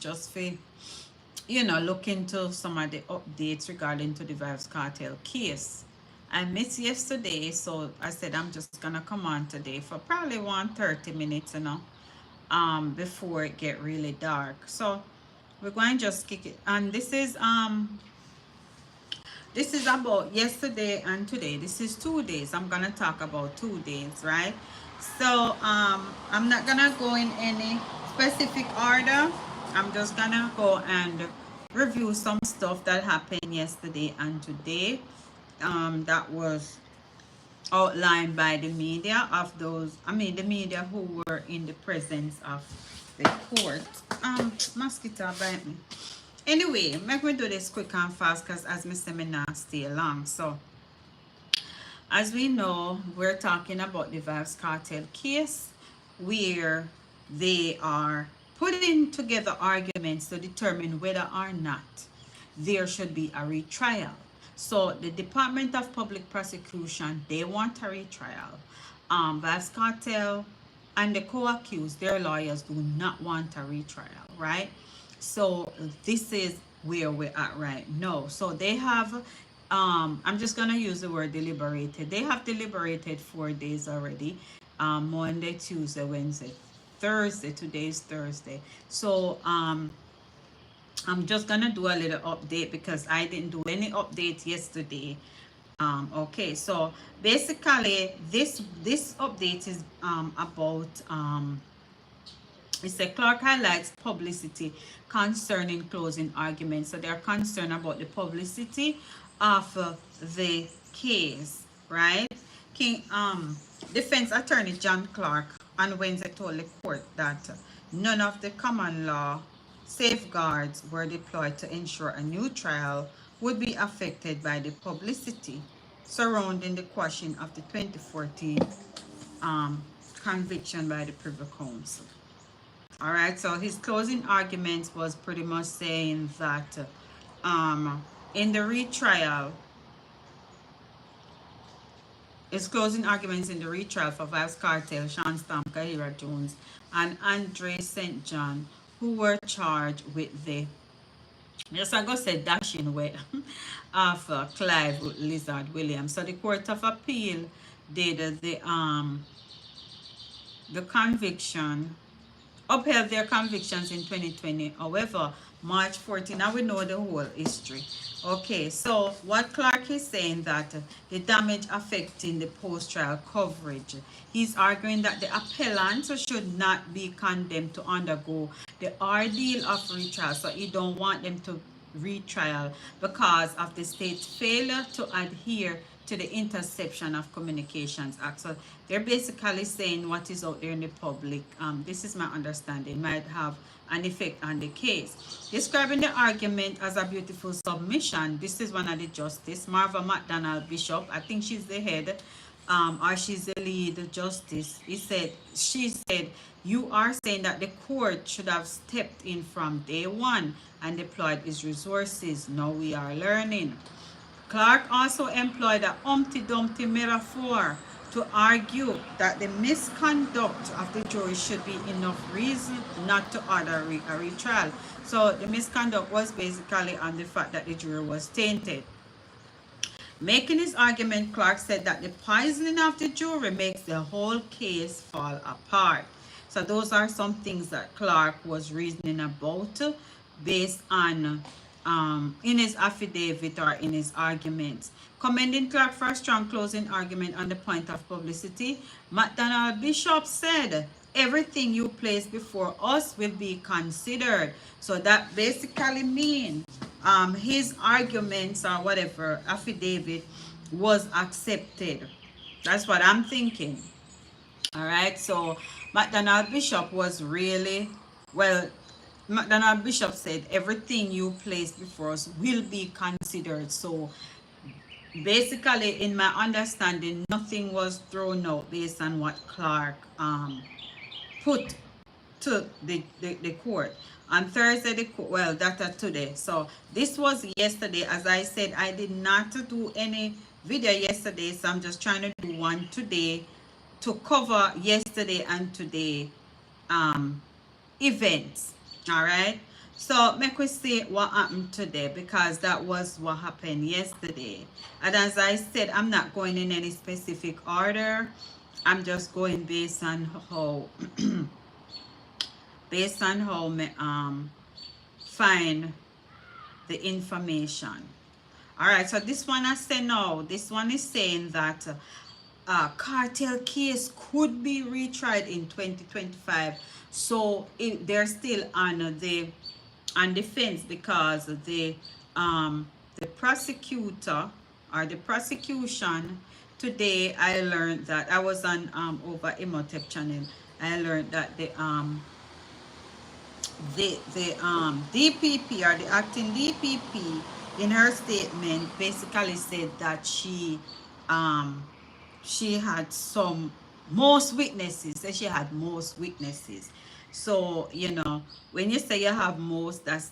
just for, you know, look into some of the updates regarding to the Vybz Kartel case. I missed yesterday, so I said I'm just gonna come on today for probably 1 30 minutes, you know, before it get really dark. So we're going to just kick it. And this is about yesterday and today. This is 2 days. I'm gonna talk about 2 days, right? So I'm not gonna go in any specific order. I'm just gonna go and review some stuff that happened yesterday and today. That was outlined by the media of those, I mean the media who were in the presence of the court. Mosquito bite me. Anyway, make me do this quick and fast because as me say me not stay long. So as we know, we're talking about the Vybz Kartel case where they are putting together arguments to determine whether or not there should be a retrial. So the Department of Public Prosecution, they want a retrial. Vybz Kartel and the co-accused, their lawyers do not want a retrial, right? So this is where we're at right now. So they have, I'm just gonna use the word deliberated. They have deliberated 4 days already. Monday, Tuesday, Wednesday, Thursday. Today's Thursday. So I'm just gonna do a little update because I didn't do any update yesterday. Okay, so basically this update is about it said Clark highlights publicity concerning closing arguments. So they're concerned about the publicity of the case, right? King Defense Attorney John Clark on Wednesday told the court that none of the common law safeguards were deployed to ensure a new trial would be affected by the publicity surrounding the quashing of the 2014 conviction by the Privy Council. All right, so his closing arguments was pretty much saying that in the retrial, his closing arguments in the retrial for Vybz Kartel, Sean Stamp, Kahira Jones, and Andre St. John, who were charged with the, yes, I go say dashing way of Clive Lizard Williams. So the Court of Appeal did the conviction, upheld their convictions in 2020. However, March 14, now we know the whole history. Okay, so what Clark is saying that the damage affecting the post-trial coverage. He's arguing that the appellant should not be condemned to undergo the ordeal of retrial. So he don't want them to retrial because of the state's failure to adhere to the Interception of Communications Act. So they're basically saying what is out there in the public, this is my understanding, might have an effect on the case. Describing the argument as a beautiful submission, this is one of the justice, Marva McDonald Bishop, I think she's the head, or she's the lead justice. She said, you are saying that the court should have stepped in from day one and deployed its resources. Now we are learning. Clark also employed a Humpty Dumpty metaphor to argue that the misconduct of the jury should be enough reason not to order a retrial. So the misconduct was basically on the fact that the jury was tainted. Making his argument, Clark said that the poisoning of the jury makes the whole case fall apart. So those are some things that Clark was reasoning about based on in his affidavit or in his arguments. Commending Clark for a strong closing argument on the point of publicity, McDonald Bishop said, everything you place before us will be considered. So that basically means his arguments or whatever affidavit was accepted. That's what I'm thinking. All right, so McDonald Bishop was really, well, McDonald Bishop said everything you place before us will be considered. So basically, in my understanding, nothing was thrown out based on what Clark put to the court. On Thursday, the court, well, that's today. So this was yesterday. As I said, I did not do any video yesterday, so I'm just trying to do one today to cover yesterday and today events. All right, So make we see what happened today, because that was what happened yesterday. And as I said, I'm not going in any specific order. I'm just going based on how based on how me find the information. All right, so this one I say no. This one is saying that cartel case could be retried in 2025. So they're still on defense, because the prosecutor or the prosecution today, I learned that I was on over Imhotep channel. I learned that the DPP, or the acting DPP, in her statement basically said that she had some most witnesses. Said she had most witnesses. So when you say you have most, that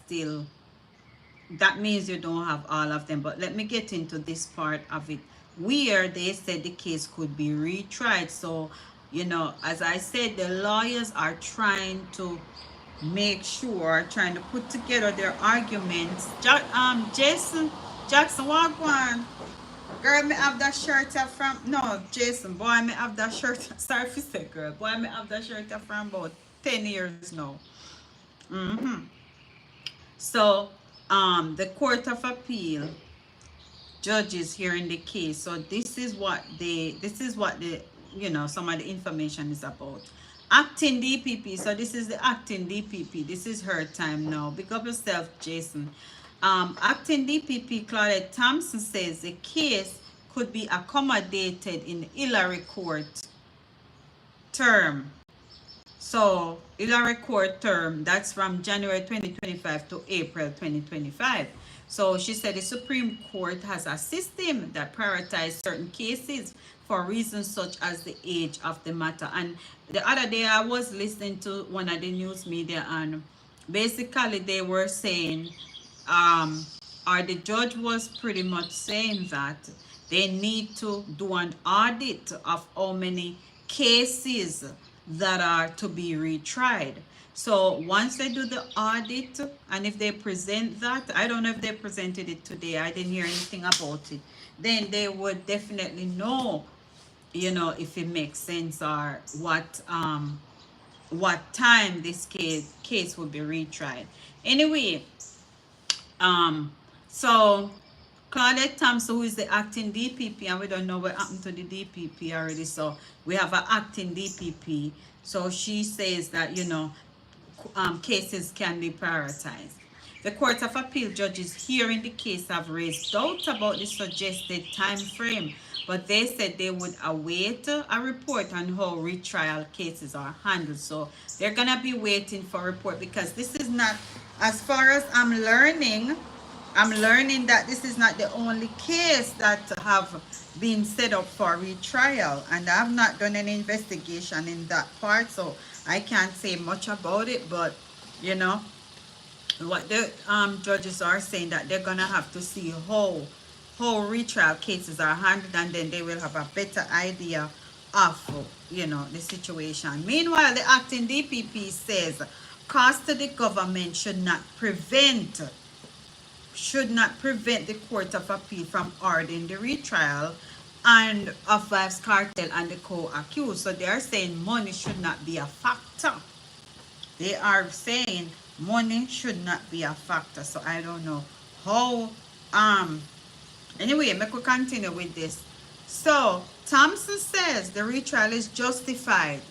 means you don't have all of them. But let me get into this part of it where they said the case could be retried. So as I said, the lawyers are trying to make sure, trying to put together their arguments. Jackson, walk one. Girl, me have that shirt from, no, Jason, boy, me have that shirt, sorry if you say girl, boy, me have that shirt from about 10 years now. So, the Court of Appeal judges hearing the case. So this is what the some of the information is about. Acting DPP. So this is the acting DPP. This is her time now. Pick up yourself, Jason. Acting DPP Claudette Thompson says the case could be accommodated in Hillary court term. So Hillary court term, that's from January 2025 to April 2025. So she said the Supreme Court has a system that prioritizes certain cases for reasons such as the age of the matter. And the other day I was listening to one of the news media, and basically they were saying, or the judge was pretty much saying that they need to do an audit of how many cases that are to be retried. So once they do the audit, and if they present that, I don't know if they presented it today, I didn't hear anything about it, then they would definitely know, if it makes sense, or what time this case will be retried. Anyway, so Claudette Thompson, who is the acting DPP, and we don't know what happened to the DPP already, so we have an acting DPP. So she says that, cases can be prioritized. The Court of Appeal judges hearing the case have raised doubt about the suggested time frame, but they said they would await a report on how retrial cases are handled. So they're going to be waiting for a report, because this is not, as far as I'm learning that this is not the only case that have been set up for retrial, and I have not done any investigation in that part, so I can't say much about it. But what the judges are saying, that they're gonna have to see how retrial cases are handled, and then they will have a better idea of the situation. Meanwhile, the acting DPP says cost to the government should not prevent the Court of Appeal from ordering the retrial and of Vybz Kartel and the co-accused. So they are saying money should not be a factor. They are saying money should not be a factor. So I don't know how. Anyway, make we continue with this. So Thompson says the retrial is justified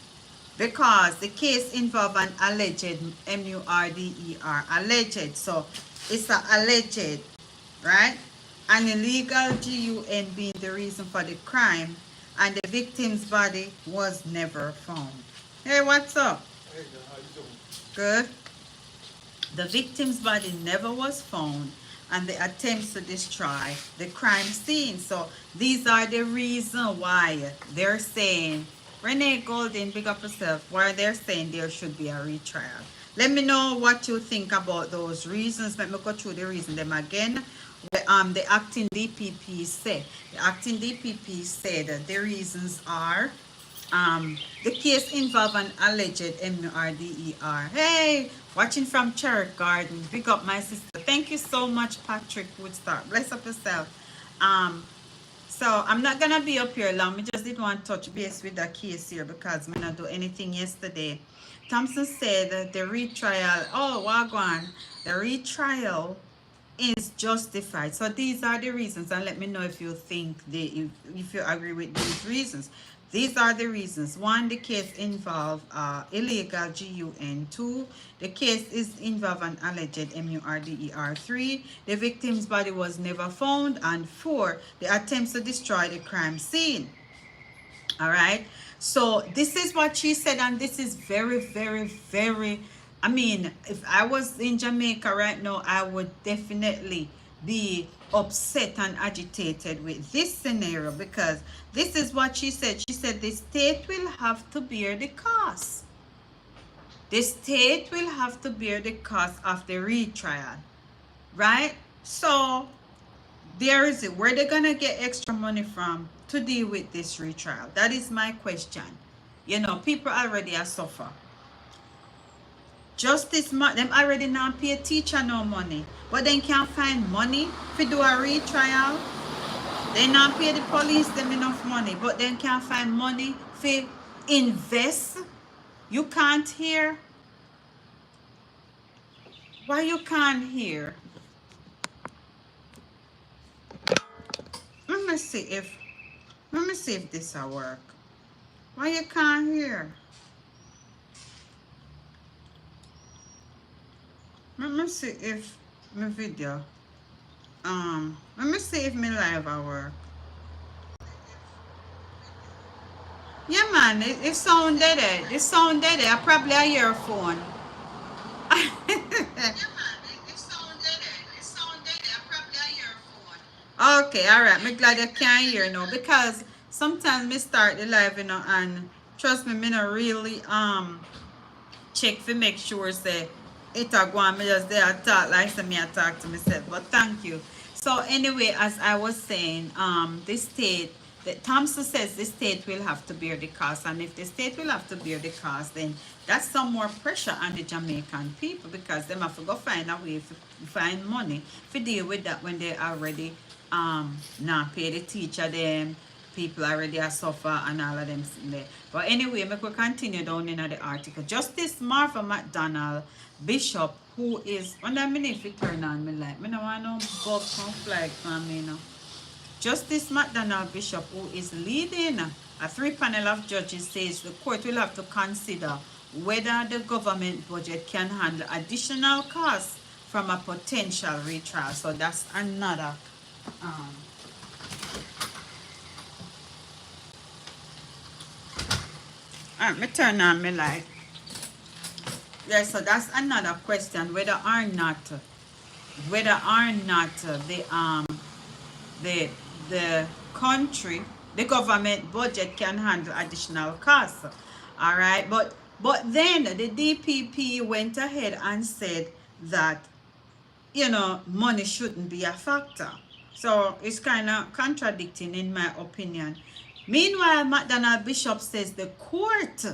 because the case involved an alleged, M-U-R-D-E-R, alleged. So it's an alleged, right? An illegal GUN being the reason for the crime, and the victim's body was never found. Hey, what's up? Hey, how you doing? Good. The victim's body never was found, and the attempts to destroy the crime scene. So these are the reason why they're saying, Renee Golden, big up yourself, why they're saying there should be a retrial. Let me know what you think about those reasons. Let me go through the reason them again. The acting DPP said, the reasons are the case involved an alleged MRDER. Hey, Watching from Cherry Garden. Big up my sister. Thank you so much, Patrick Woodstock. Bless up yourself. Um, so I'm not gonna be up here long. Me just did want to touch base with the case here because me not do anything yesterday. Thompson said that the retrial, oh wagwan, the retrial is justified. So these are the reasons, and let me know if you think if you agree with these reasons. These are the reasons. One, the case involved illegal GUN. Two, the case is involved an alleged MURDER. Three, the victim's body was never found. And four, the attempts to destroy the crime scene. All right. So this is what she said, and this is very, very, very, I mean, if I was in Jamaica right now, I would definitely be upset and agitated with this scenario, because this is what she said. She said the state will have to bear the cost. The state will have to bear the cost of the retrial, right? So there is it. Where they gonna get extra money from to deal with this retrial? That is my question. You know, people already are suffer. Justice, them already not pay a teacher no money, but then can't find money to do a retrial. They not pay the police them enough money, but then can't find money to invest. You can't hear. Why you can't hear? Let me see if this will work. Why you can't hear? Let me see if my video. Let me see if my live will work. Yeah, man, it sound dead. It sound dead. I probably a earphone. Yeah, man, it sound dead. It sound dead. I probably a earphone. Okay, all right. I'm glad you can't hear now, because sometimes me start the live, you know, and trust me, me not really check to make sure say it a go on. Me just there talk like say me I talk to myself. But thank you. So anyway, as I was saying, the state, the Thompson says the state will have to bear the cost, and if the state will have to bear the cost, then that's some more pressure on the Jamaican people, because they have to go find a way to find money to deal with that when they already not pay the teacher them. People already are suffer and all of them there. But anyway, we could continue down in the article. Justice Martha McDonald Bishop, who is, when I mean if you turn on me light, I don't want no bug from flag from me now. Justice McDonald Bishop, who is leading a three-panel of judges, says the court will have to consider whether the government budget can handle additional costs from a potential retrial. So that's another alright, me turn on my light. Yeah, so that's another question, whether or not the country, the government budget can handle additional costs. All right, but then the DPP went ahead and said that, you know, money shouldn't be a factor. So it's kind of contradicting in my opinion. Meanwhile, McDonald Bishop says the Court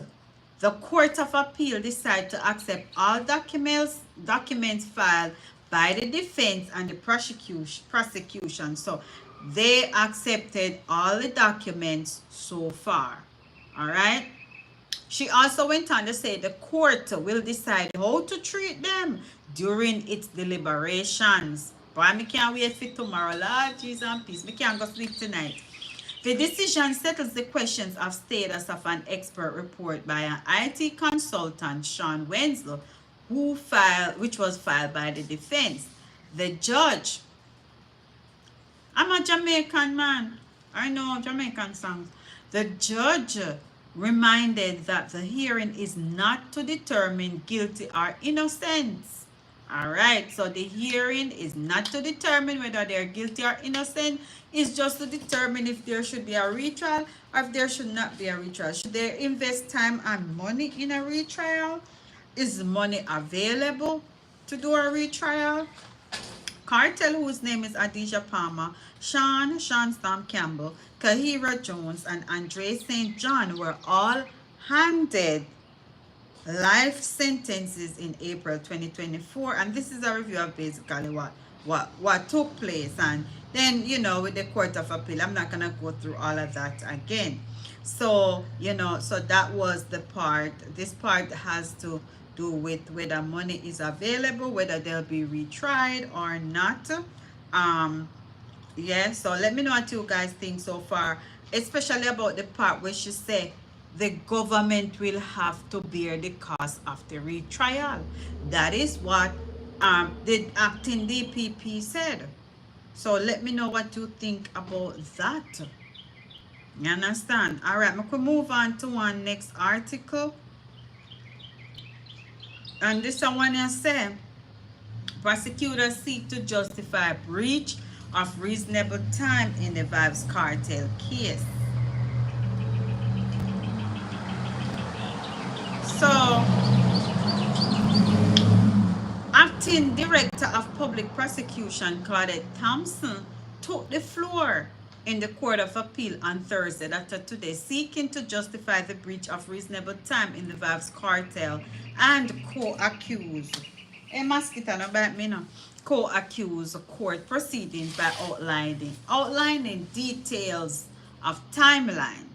of Appeal decided to accept all documents filed by the defense and the prosecution. So they accepted all the documents so far. All right. She also went on to say the court will decide how to treat them during its deliberations. But I can't wait for tomorrow. Lord Jesus and peace. I can't go sleep tonight. The decision settles the questions of status of an expert report by an IT consultant, Sean Wenzel, which was filed by the defense. The judge, I'm a Jamaican man. I know Jamaican songs. The judge reminded that the hearing is not to determine guilty or innocence. All right, so the hearing is not to determine whether they're guilty or innocent. It's just to determine if there should be a retrial or if there should not be a retrial. Should they invest time and money in a retrial? Is money available to do a retrial? Kartel, whose name is Adisha Palmer, Sean Storm Campbell, Kahira Jones, and Andre St. John were all handed life sentences in April 2024, and this is a review of basically what took place. And then, you know, with the Court of Appeal, I'm not gonna go through all of that again. So, you know, so that was the part. This part has to do with whether money is available, whether they'll be retried or not. um yeah, so let me know what you guys think so far, especially about the part where she said the government will have to bear the cost of the retrial. That is what the acting DPP said. So let me know what you think about that. You understand? All right, we could move on to one next article. And this one I say, prosecutors seek to justify breach of reasonable time in the Vybz cartel case. So, acting director of public prosecution Claudette Thompson took the floor in the Court of Appeal on Thursday, after today, seeking to justify the breach of reasonable time in the Vybz cartel and co-accused. A mosquito no bite me no. Co-accused court proceedings by outlining details of timeline.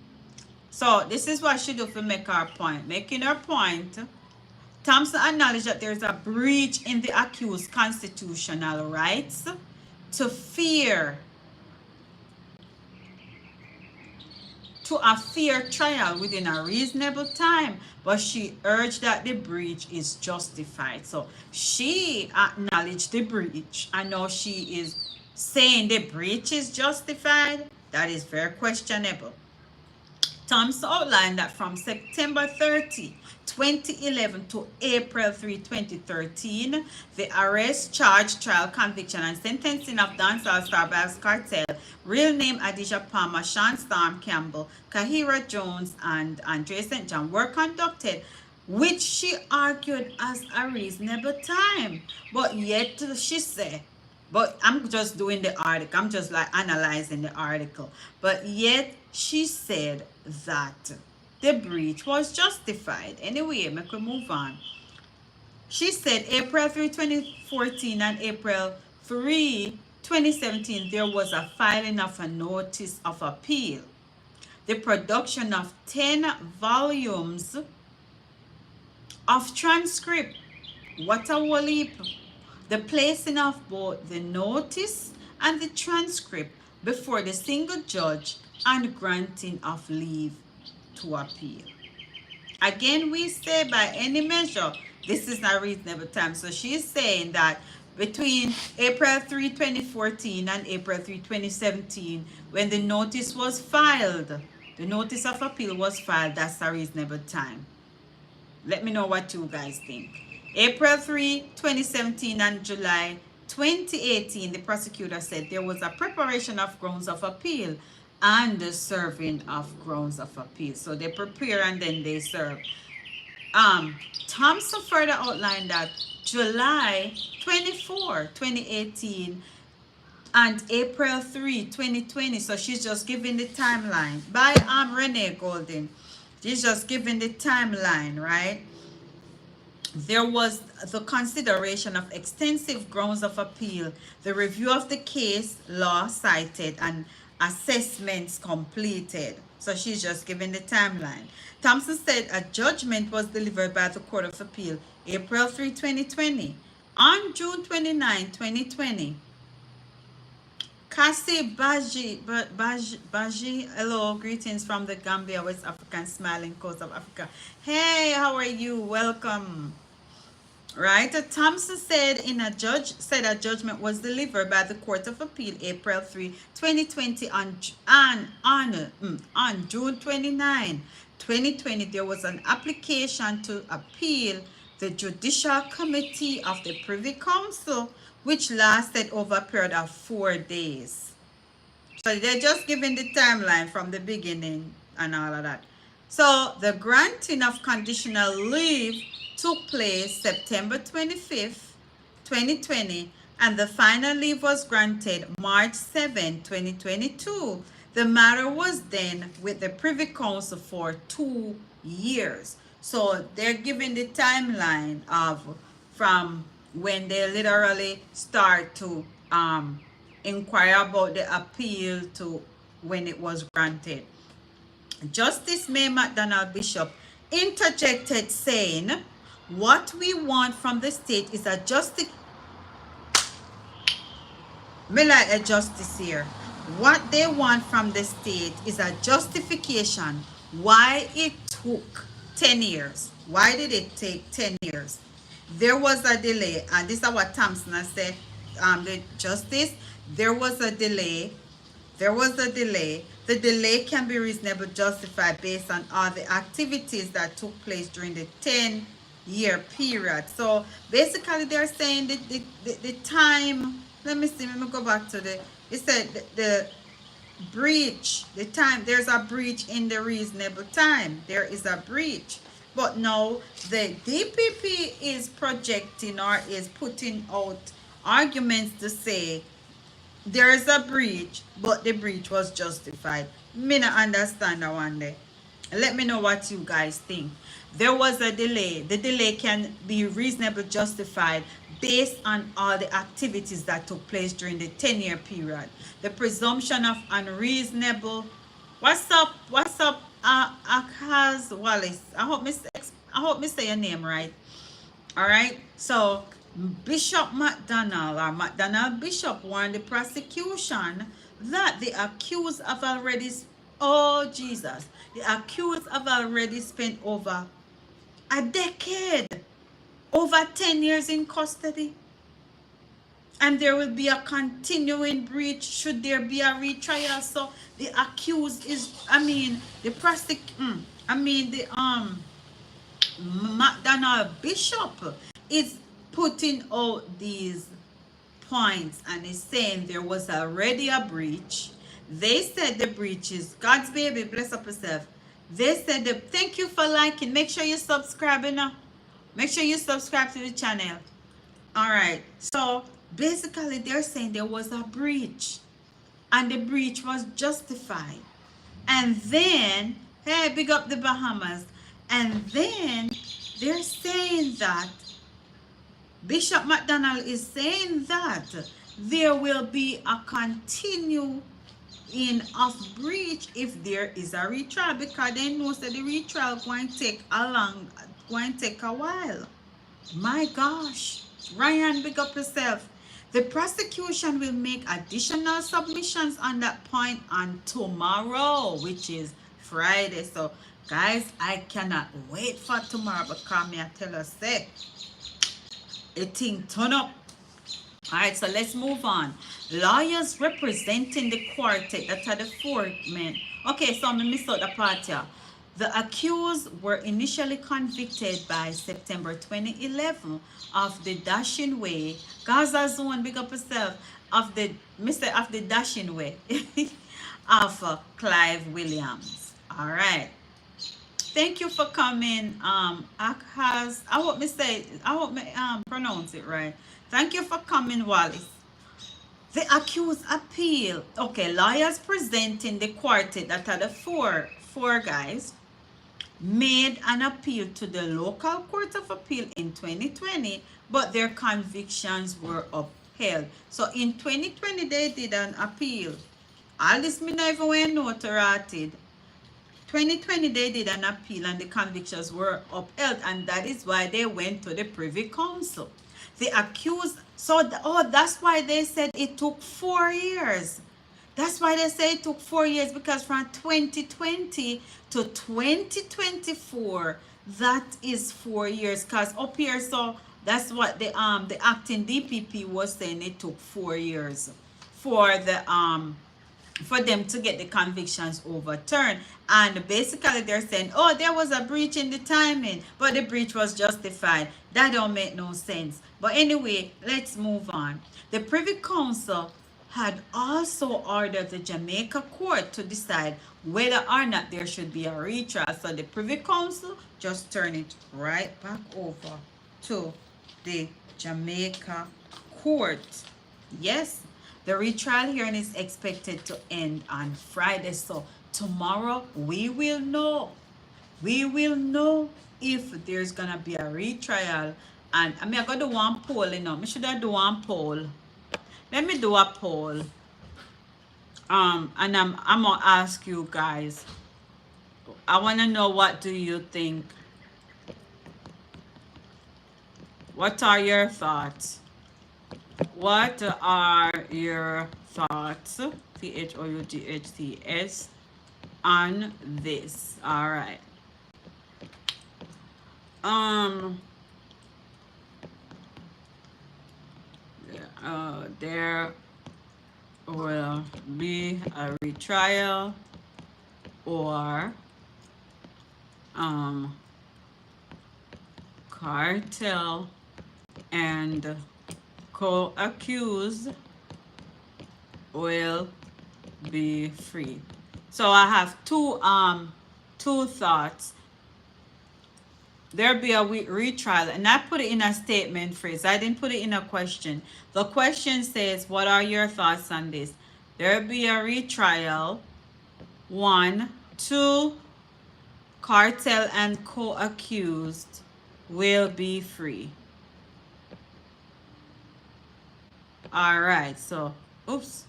So this is what she do to make her point. Making her point, Thompson acknowledged that there is a breach in the accused's constitutional rights to a fair trial within a reasonable time, but she urged that the breach is justified. So she acknowledged the breach. I know she is saying the breach is justified. That is very questionable. Thompson outlined that from September 30, 2011 to April 3, 2013, the arrest, charge, trial, conviction, and sentencing of dancehall star Vybz Kartel, real name Adisha Palmer, Sean Storm Campbell, Kahira Jones, and Andre St. John were conducted, which she argued as a reasonable time. But yet she said, but I'm just doing the article, I'm just like analyzing the article, but yet she said that the breach was justified. Anyway, we could move on. She said April 3, 2014 and April 3, 2017, there was a filing of a notice of appeal, the production of 10 volumes of transcript. What a whole heap. The placing of both the notice and the transcript before the single judge and granting of leave to appeal. Again, we say by any measure, this is not reasonable time. So she's saying that between April 3, 2014 and April 3, 2017, when the notice was filed, the notice of appeal was filed, that's a reasonable time. Let me know what you guys think. April 3, 2017 and July 2018, the prosecutor said there was a preparation of grounds of appeal and the serving of grounds of appeal. So they prepare and then they serve. Thompson further outlined that July 24, 2018 and April 3, 2020. So she's just giving the timeline by Renee Golden. She's just giving the timeline, right? There was the consideration of extensive grounds of appeal, the review of the case law cited, and assessments completed. So she's just giving the timeline. Thompson said a judgment was delivered by the Court of Appeal April 3, 2020. On June 29, 2020, Kasi Baji, hello, greetings from the Gambia, West African smiling coast of Africa. Hey, how are you? Welcome. Right, Thompson said a judgment was delivered by the Court of Appeal April 3, 2020 on June 29, 2020. There was an application to appeal the Judicial Committee of the Privy Council, which lasted over a period of 4 days. So they're just giving the timeline from the beginning and all of that. So the granting of conditional leave took place September 25th, 2020, and the final leave was granted March 7, 2022. The matter was then with the Privy Council for 2 years. So they're giving the timeline of from when they literally start to inquire about the appeal to when it was granted. Justice May McDonald Bishop interjected saying, what we want from the state is a justice. Me like a justice here. What they want from the state is a justification why it took 10 years. Why did it take 10 years? There was a delay, and this is what Thompson has said, the justice, there was a delay. There was a delay. The delay can be reasonably justified based on all the activities that took place during the 10-year period. So basically they're saying that the time, let me see, let me go back to the, it said the breach, the time, there's a breach in the reasonable time. There is a breach. But no, the DPP is projecting or is putting out arguments to say there is a breach, but the breach was justified. Me not understand that one day. Let me know what you guys think. There was a delay. The delay can be reasonably justified based on all the activities that took place during the 10-year period. The presumption of unreasonable. What's up? What's up, Akaz Wallace? I hope me say your name right. All right. So Bishop McDonald or McDonald Bishop warned the prosecution that the accused have already, oh Jesus, the accused have already spent over a decade, over 10 years in custody. And there will be a continuing breach should there be a retrial. So the accused is, the McDonald Bishop is putting out these points and is saying there was already a breach. They said the breach is God's baby, bless up yourself. They said thank you for liking. Make sure you subscribe now. Make sure you subscribe to the channel. All right. So basically they're saying there was a breach and the breach was justified. And then, hey, big up the Bahamas. And then they're saying that Bishop McDonald is saying that there will be a continuing of breach if there is a retrial, because they know that the retrial going to take a while. My gosh. Ryan, big up yourself. The prosecution will make additional submissions on that point on tomorrow, which is Friday. So guys, I cannot wait for tomorrow, because me I tell us say a thing turn up. All right, so let's move on. Lawyers representing the quartet that are the four men. Okay, so I'm going to miss out the part here. The accused were initially convicted by September 2011 of the Dashing Way, Gaza Zone, big up yourself, of the Dashing Way of Clive Williams. All right. Thank you for coming, Akhaz. I hope me pronounce it right. Thank you for coming, Wallace. The accused appeal. Okay, lawyers presenting the quartet that are the four guys made an appeal to the local court of appeal in 2020, but their convictions were upheld. So in 2020 they did an appeal. All this me not even when notated. 2020 they did an appeal and the convictions were upheld, and that is why they went to the Privy Council. The accused, that's why they said it took 4 years. That's why they say it took 4 years, because from 2020 to 2024, that is 4 years. Because up here, so that's what the acting DPP was saying, it took 4 years for the for them to get the convictions overturned. And basically they're saying, oh, there was a breach in the timing, but the breach was justified. That don't make no sense. But anyway, let's move on. The Privy Council had also ordered the Jamaica court to decide whether or not there should be a retrial. So the Privy Council just turn it right back over to the Jamaica court. Yes, the retrial hearing is expected to end on Friday. So tomorrow we will know we will know if there's gonna be a retrial. And I mean, I gotta do one poll, you know. Me should I do one poll? Let me do a poll. And I'm gonna ask you guys. I wanna know, what do you think? What are your thoughts? What are your thoughts? THOUGHTS on this. All right. Um. There will be a retrial, or Kartel and co-accused will be free. So I have two thoughts. There'll be a retrial, and I put it in a statement phrase. I didn't put it in a question. The question says, what are your thoughts on this? There'll be a retrial. 1, 2, Kartel and co-accused will be free. All right, so oops.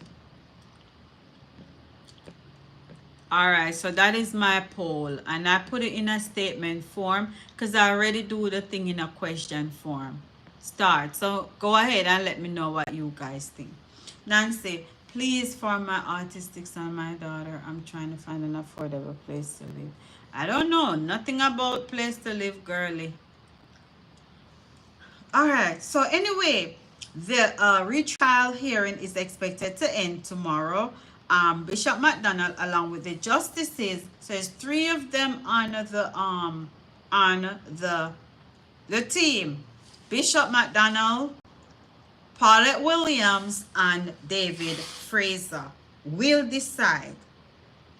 All right, so that is my poll, and I put it in a statement form because I already do the thing in a question form. Start. So go ahead and let me know what you guys think. Nancy, please, for my autistic son, my daughter, I'm trying to find an affordable place to live. I don't know nothing about place to live, girly. All right, so anyway, the retrial hearing is expected to end tomorrow. Bishop McDonald, along with the justices, so there's 3 of them on the team. Bishop McDonald, Paulette Williams, and David Fraser will decide.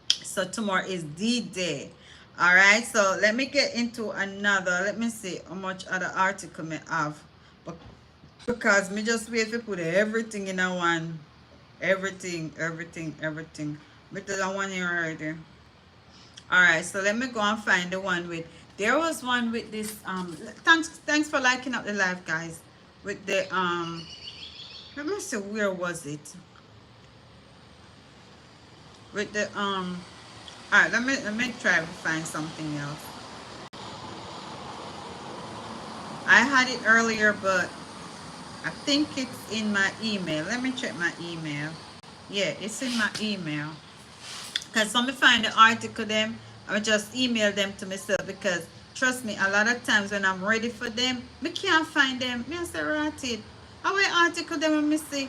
So tomorrow is D-Day. All right, so let me get into another. Let me see how much other article me have, because me just wait to put everything in a one. Everything. Because I want here already. All right, so let me go and find the one with. There was one with this. Thanks for liking up the live, guys. With the let me see, where was it? With the All right, let me try to find something else. I had it earlier, but I think it's in my email. Let me check my email. Yeah, it's in my email. Because when I find the article them, I just email them to myself, because trust me, a lot of times when I'm ready for them, I can't find them. Me I say, right it. How will article them and me see?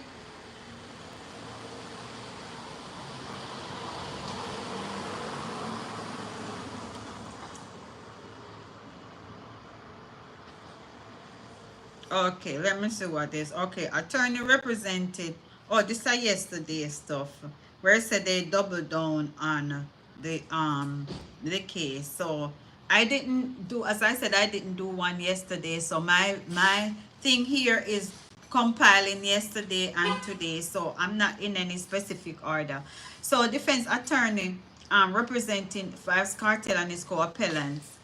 Okay, let me see what this. Okay, attorney represented. Oh, this is yesterday stuff where it said they doubled down on the case. So I didn't do, as I said, I didn't do one yesterday. So my thing here is compiling yesterday and today. So I'm not in any specific order. So defense attorney representing Vybz Kartel and his co-appellants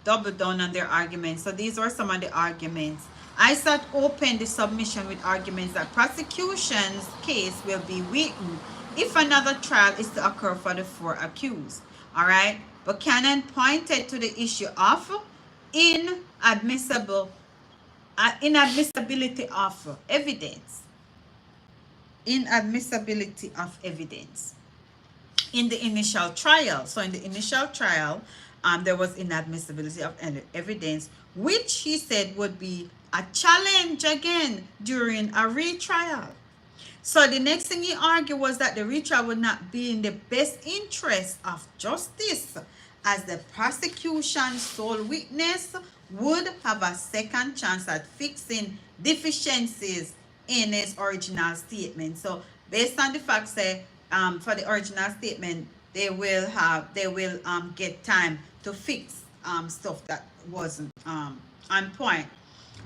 double down on their arguments. So these are some of the arguments. ISAT opened the submission with arguments that prosecution's case will be weakened if another trial is to occur for the 4 accused. All right. Buchanan pointed to the issue of inadmissibility of evidence. Inadmissibility of evidence in the initial trial. So in the initial trial, there was inadmissibility of evidence, which he said would be a challenge again during a retrial. So the next thing he argued was that the retrial would not be in the best interest of justice, as the prosecution's sole witness would have a second chance at fixing deficiencies in his original statement. So based on the facts that for the original statement, they will get time to fix stuff that wasn't on point.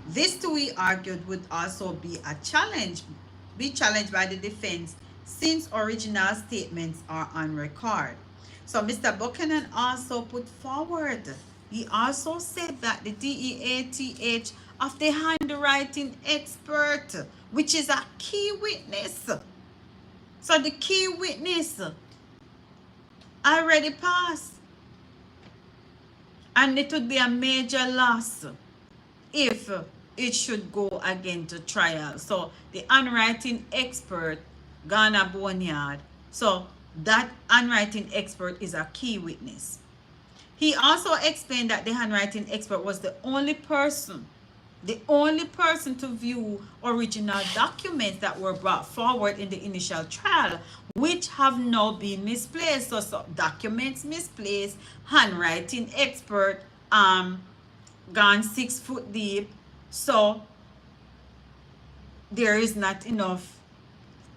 This too, he argued, would also be challenged by the defense, since original statements are on record. So Mr. Buchanan also put forward, he also said that the DEATH of the handwriting expert, which is a key witness. So the key witness already passed, and it would be a major loss if it should go again to trial. So the handwriting expert Ghana Boneyard. So that handwriting expert is a key witness. He also explained that the handwriting expert was the only person to view original documents that were brought forward in the initial trial, which have now been misplaced. So documents misplaced, handwriting expert gone 6 foot deep. So there is not enough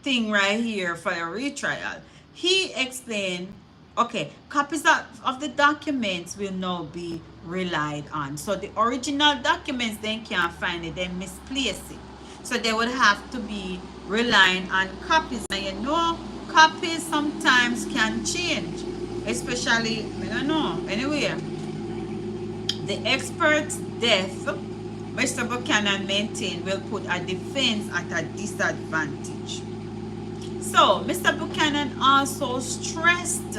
thing right here for a retrial. He explained, okay, copies of the documents will now be relied on. So the original documents, they can't find it, they misplace it. So they would have to be relying on copies. And you know, copies sometimes can change, especially, I don't know, anyway. The expert's death, Mr. Buchanan maintained, will put a defense at a disadvantage. So, Mr. Buchanan also stressed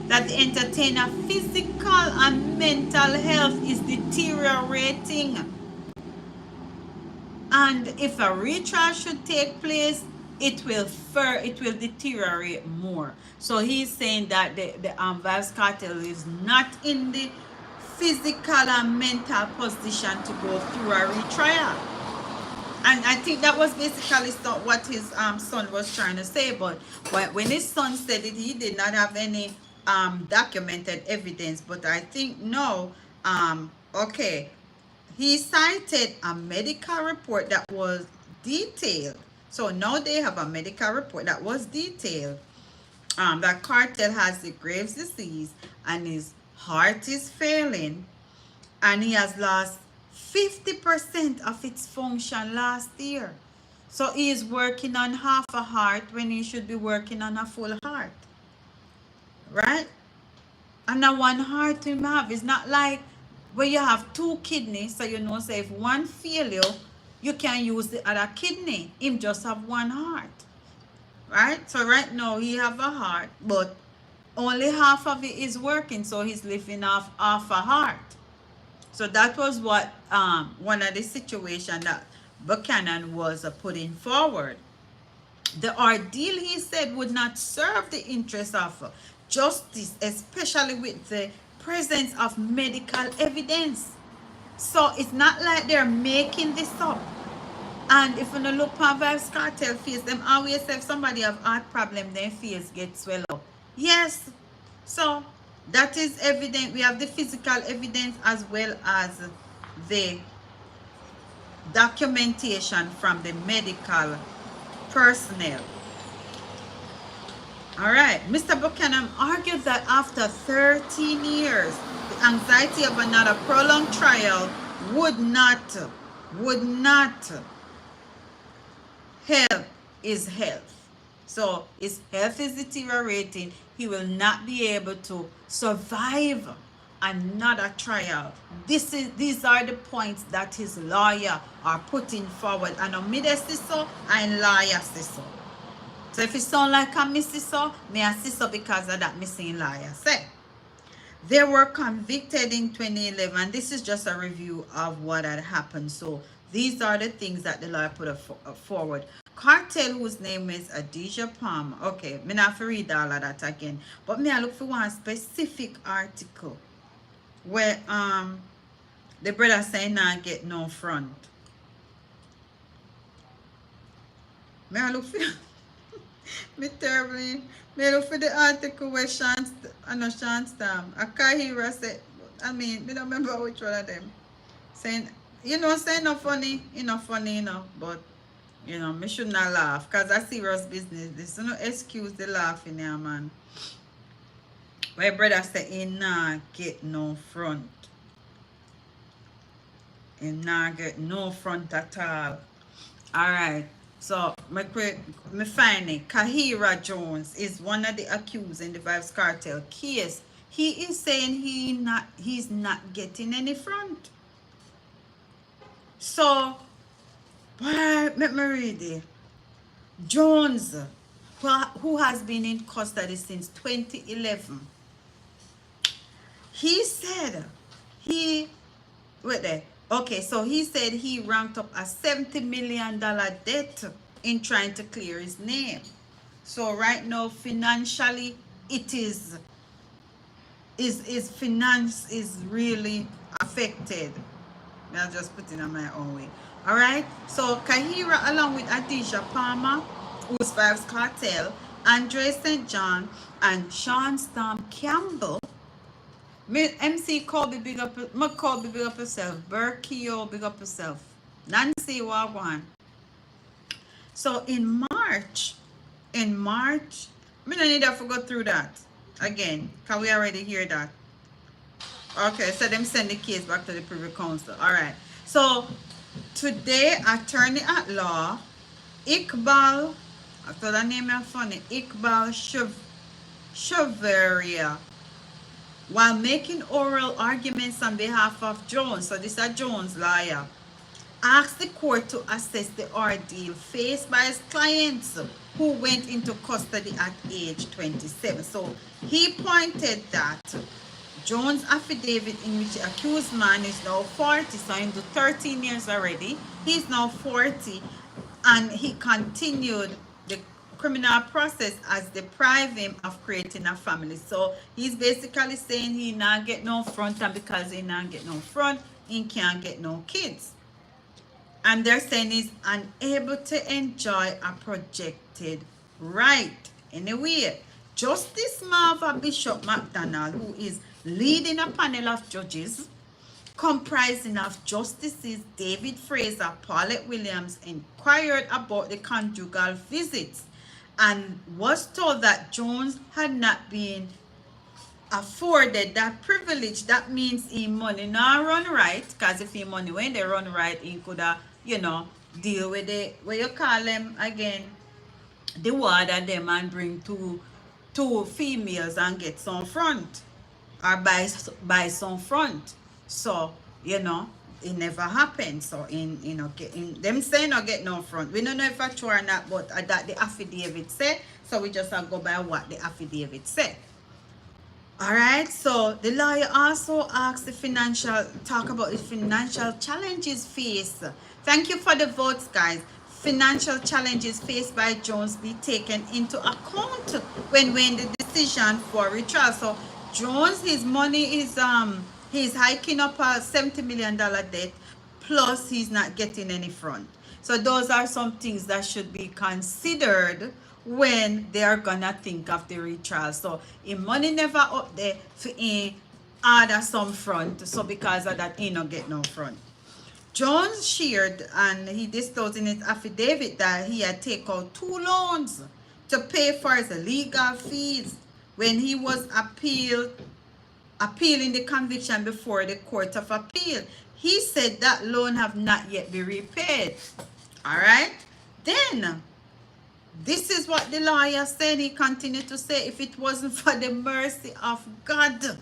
that the entertainer physical and mental health is deteriorating. And if a retrial should take place, it will deteriorate more. So he's saying that the Vybz Kartel is not in the physical and mental position to go through a retrial. And I think that was basically what his son was trying to say. But when his son said it, he did not have any documented evidence. But I think no, okay, he cited a medical report that was detailed. So now they have a medical report that was detailed. That Kartel has the Graves' disease and his heart is failing, and he has lost 50% of its function last year. So he is working on half a heart when he should be working on a full heart. Right? And a one heart him have. It's not like where you have two kidneys, so you know, say if one fail you can use the other kidney. Him just have one heart. Right? So right now he have a heart, but only half of it is working, so he's living off half a heart. So that was what one of the situations that Buchanan was putting forward. The ordeal, he said, would not serve the interest of justice, especially with the presence of medical evidence. So it's not like they're making this up. And if you look at Vybz Kartel face, them always say if somebody have heart problem, their face get swell up. Yes. So that is evident. We have the physical evidence as well as the documentation from the medical personnel. All right. Mr. Buchanan argued that after 13 years, the anxiety of another prolonged trial would not help his health. So his health is deteriorating. He will not be able to survive another trial. These are the points that his lawyer are putting forward. And on me so, and lawyer so. So if it sound like I miss so, may I so because of that missing lawyer say. They were convicted in 2011. This is just a review of what had happened. So these are the things that the lawyer put forward. Kartel, whose name is Adisha Palmer. Okay, me not have to read all of that again. But me I look for one specific article where the brother saying not get no front. Me I look for me terribly. Me look for the article where Sean Stam. A Kahira said, I mean, me don't remember which one of them. Saying, saying not funny, but you know, me should not laugh because that's serious business. This no excuse the laughing here, man. My brother said he not get no front. He not get no front at all. Alright. So, me find it. Kahira Jones is one of the accused in the Vybz Kartel case. He is saying he's not getting any front. So, let me read it. Jones, who has been in custody since 2011, he said wait there. Okay, so he said he ranked up a $70 million debt in trying to clear his name. So right now, financially, it is finance is really affected. I'll just put it on my own way. All right. So Kahira, along with Adisha Palmer, who's Vybz Kartel, Andre St. John, and Sean Storm Campbell. MC Colby, big up. Colby, big up yourself. Berkio, big up yourself. Nancy Wagwan. So in March, I don't need to go through that again. Can we already hear that? Okay, so them send the case back to the Privy Council. All right. So today, attorney at law Iqbal, I thought that name is funny, Iqbal Chevrier, while making oral arguments on behalf of Jones, so this is a Jones lawyer, asked the court to assess the ordeal faced by his clients who went into custody at age 27. So he pointed that Jones' affidavit, in which the accused man is now 40, so into 13 years already, he's now 40, and he continued the criminal process as deprive him of creating a family. So he's basically saying he not get no front, and because he not get no front, he can't get no kids. And they're saying he's unable to enjoy a projected right. Anyway, Justice Marva Bishop McDonald, who is leading a panel of judges comprising of Justices David Fraser, Paulette Williams, inquired about the conjugal visits and was told that Jones had not been afforded that privilege. That means he money not run right, because if he money when they run right, he could have, deal with it, what you call them again, the water them, and bring two females and get some front, or buy some front. So it never happened. So them say not get no front. We don't know if it's true or not, but that the affidavit said. So we just go by what the affidavit said. All right. So the lawyer also asked talk about the financial challenges faced. Thank you for the votes, guys. Financial challenges faced by Jones be taken into account when weighing the decision for retrial. So Jones, his money is he's hiking up a $70 million debt, plus he's not getting any front. So those are some things that should be considered when they are gonna think of the retrial. So his money never up there for add some front. So because of that, he not get no front. Jones shared, and he disclosed in his affidavit, that he had taken out 2 loans to pay for his legal fees when he was appealing the conviction before the Court of Appeal. He said that loan have not yet been repaid. All right. Then, this is what the lawyer said. He continued to say, if it wasn't for the mercy of God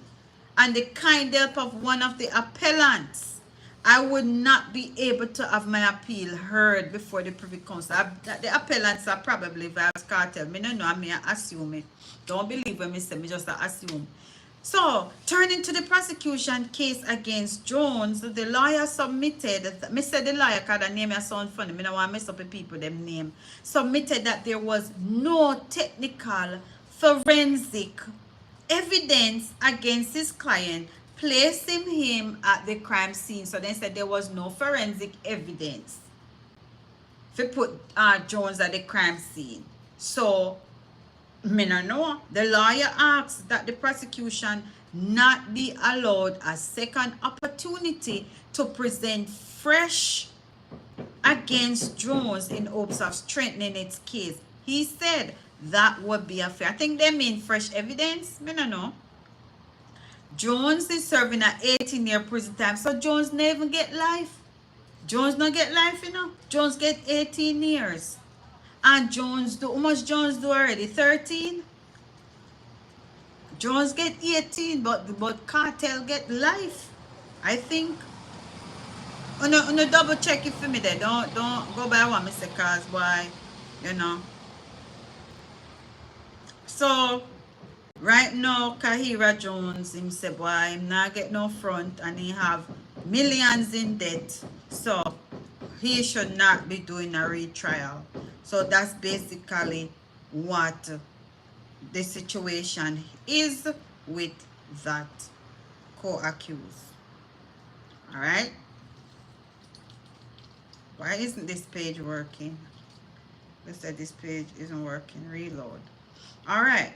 and the kind help of one of the appellants, I would not be able to have my appeal heard before the Privy Council. The appellants are probably Vybz Kartel. I don't know, I may assume it. Don't believe when I say, I just assume. So, turning to the prosecution case against Jones, the lawyer submitted, I said the lawyer because the name sound funny, I don't want to mess up the people, them name, submitted that there was no technical forensic evidence against his client placing him at the crime scene. So they said there was no forensic evidence to put Jones at the crime scene. So, I don't know. The lawyer asked that the prosecution not be allowed a second opportunity to present fresh against Jones in hopes of strengthening its case. He said that would be a fair. I think they mean fresh evidence. I don't know. Jones is serving an 18-year prison time. So Jones never get life. Jones not get life, Jones get 18 years. And Jones do, how much Jones do already? 13? Jones get 18, but Kartel get life, I think. No double check it for me there. Don't go by what Mr. Cause why, you know. So right now, Kahira Jones, him say, boy, him not get no front and he have millions in debt. So he should not be doing a retrial. So that's basically what the situation is with that co-accused. All right. Why isn't this page working? They said this page isn't working. Reload. All right.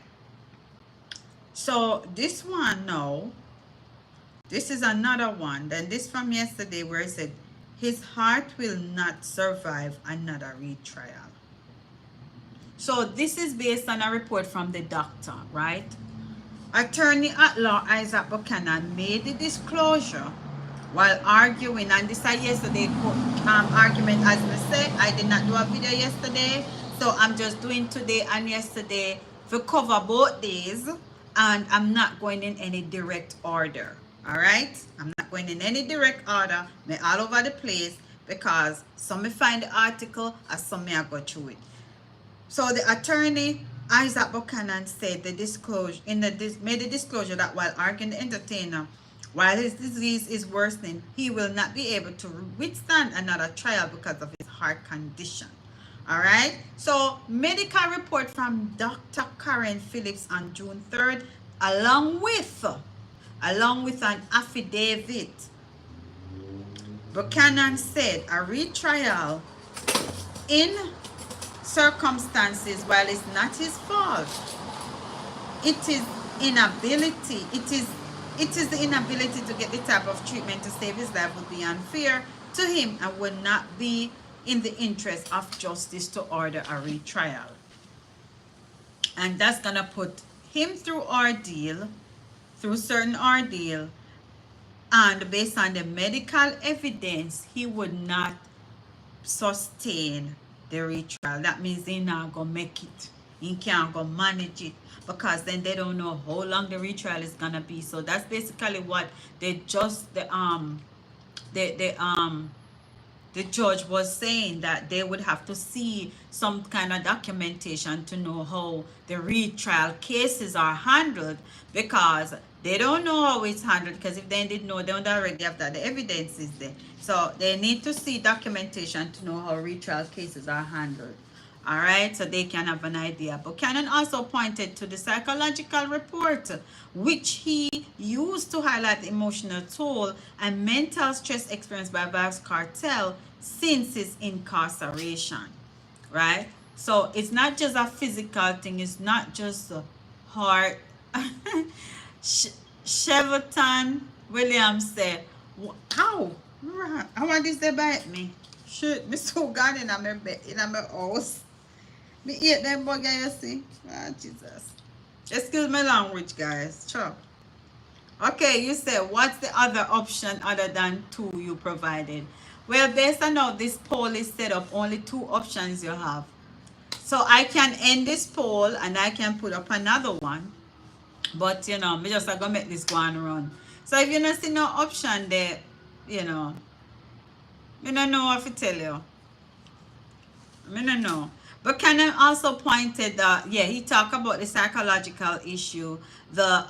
So this one now, this is another one. Then this from yesterday where it said, his heart will not survive another retrial. So this is based on a report from the doctor, right? Attorney at law Isaac Buchanan made the disclosure while arguing, and this is yesterday argument. As I said, I did not do a video yesterday, so I'm just doing today and yesterday to cover both days, and I'm not going in any direct order. All right, I'm not going in any direct order. Me all over the place because some may find the article and some may go through it. So the attorney Isaac Buchanan said made the disclosure that while arguing the entertainer, while his disease is worsening, he will not be able to withstand another trial because of his heart condition. All right. So medical report from Dr. Karen Phillips on June 3rd, along with an affidavit. Buchanan said a retrial in circumstances, while it's not his fault, it is the inability to get the type of treatment to save his life would be unfair to him and would not be in the interest of justice to order a retrial. And that's gonna put him through certain ordeal, and based on the medical evidence, he would not sustain the retrial. That means they not gonna make it. He can't go manage it because then they don't know how long the retrial is gonna be. So that's basically what the judge was saying, that they would have to see some kind of documentation to know how the retrial cases are handled, because they don't know how it's handled, because if they didn't know, they would already have that. The evidence is there. So they need to see documentation to know how retrial cases are handled. All right, so they can have an idea. Buchanan also pointed to the psychological report, which he used to highlight the emotional toll and mental stress experienced by Vybz Kartel since his incarceration, right? So it's not just a physical thing. It's not just a heart. Cheverton Williams said, how want this to bite me? Shit, me so God in my bed, in my house. Me eat them burger, you see. Ah, Jesus. Excuse my language, guys. Sure. Okay, you said, what's the other option other than two you provided? Well, based on how this poll is set up, only two options you have. So I can end this poll and I can put up another one. But, you know, me just going to make this go and run. So if you don't see no option there, you know, I don't know what to tell you. I don't know. But Buchanan also pointed that, yeah, he talked about the psychological issue, the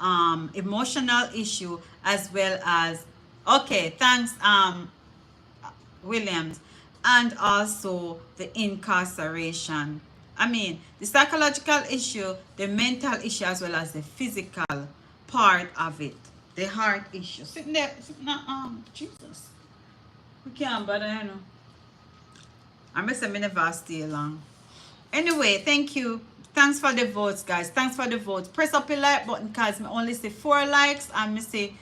emotional issue, as well as, okay, thanks, Williams, and also the incarceration. I mean, the psychological issue, the mental issue, as well as the physical part of it, the heart issue. Sitting there, Jesus. We can't bother, you know. I'm going to say I never stay long. Anyway, thank you. Thanks for the votes, guys. Thanks for the votes. Press up the like button because I only see 4 likes. And I say,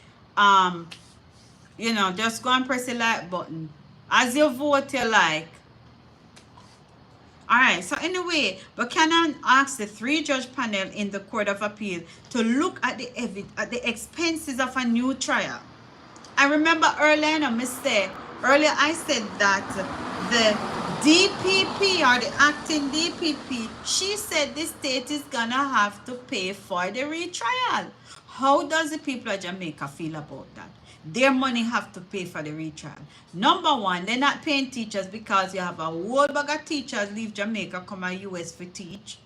you know, just go and press the like button. As you vote, you like. Alright, so anyway, Buchanan asked the 3-judge panel in the Court of Appeal to look at the expenses of a new trial. I remember earlier I said that the DPP or the acting DPP, she said the state is gonna have to pay for the retrial. How does the people of Jamaica feel about that? Their money have to pay for the retrial. Number one, they're not paying teachers because you have a whole bag of teachers leave Jamaica come to US for teach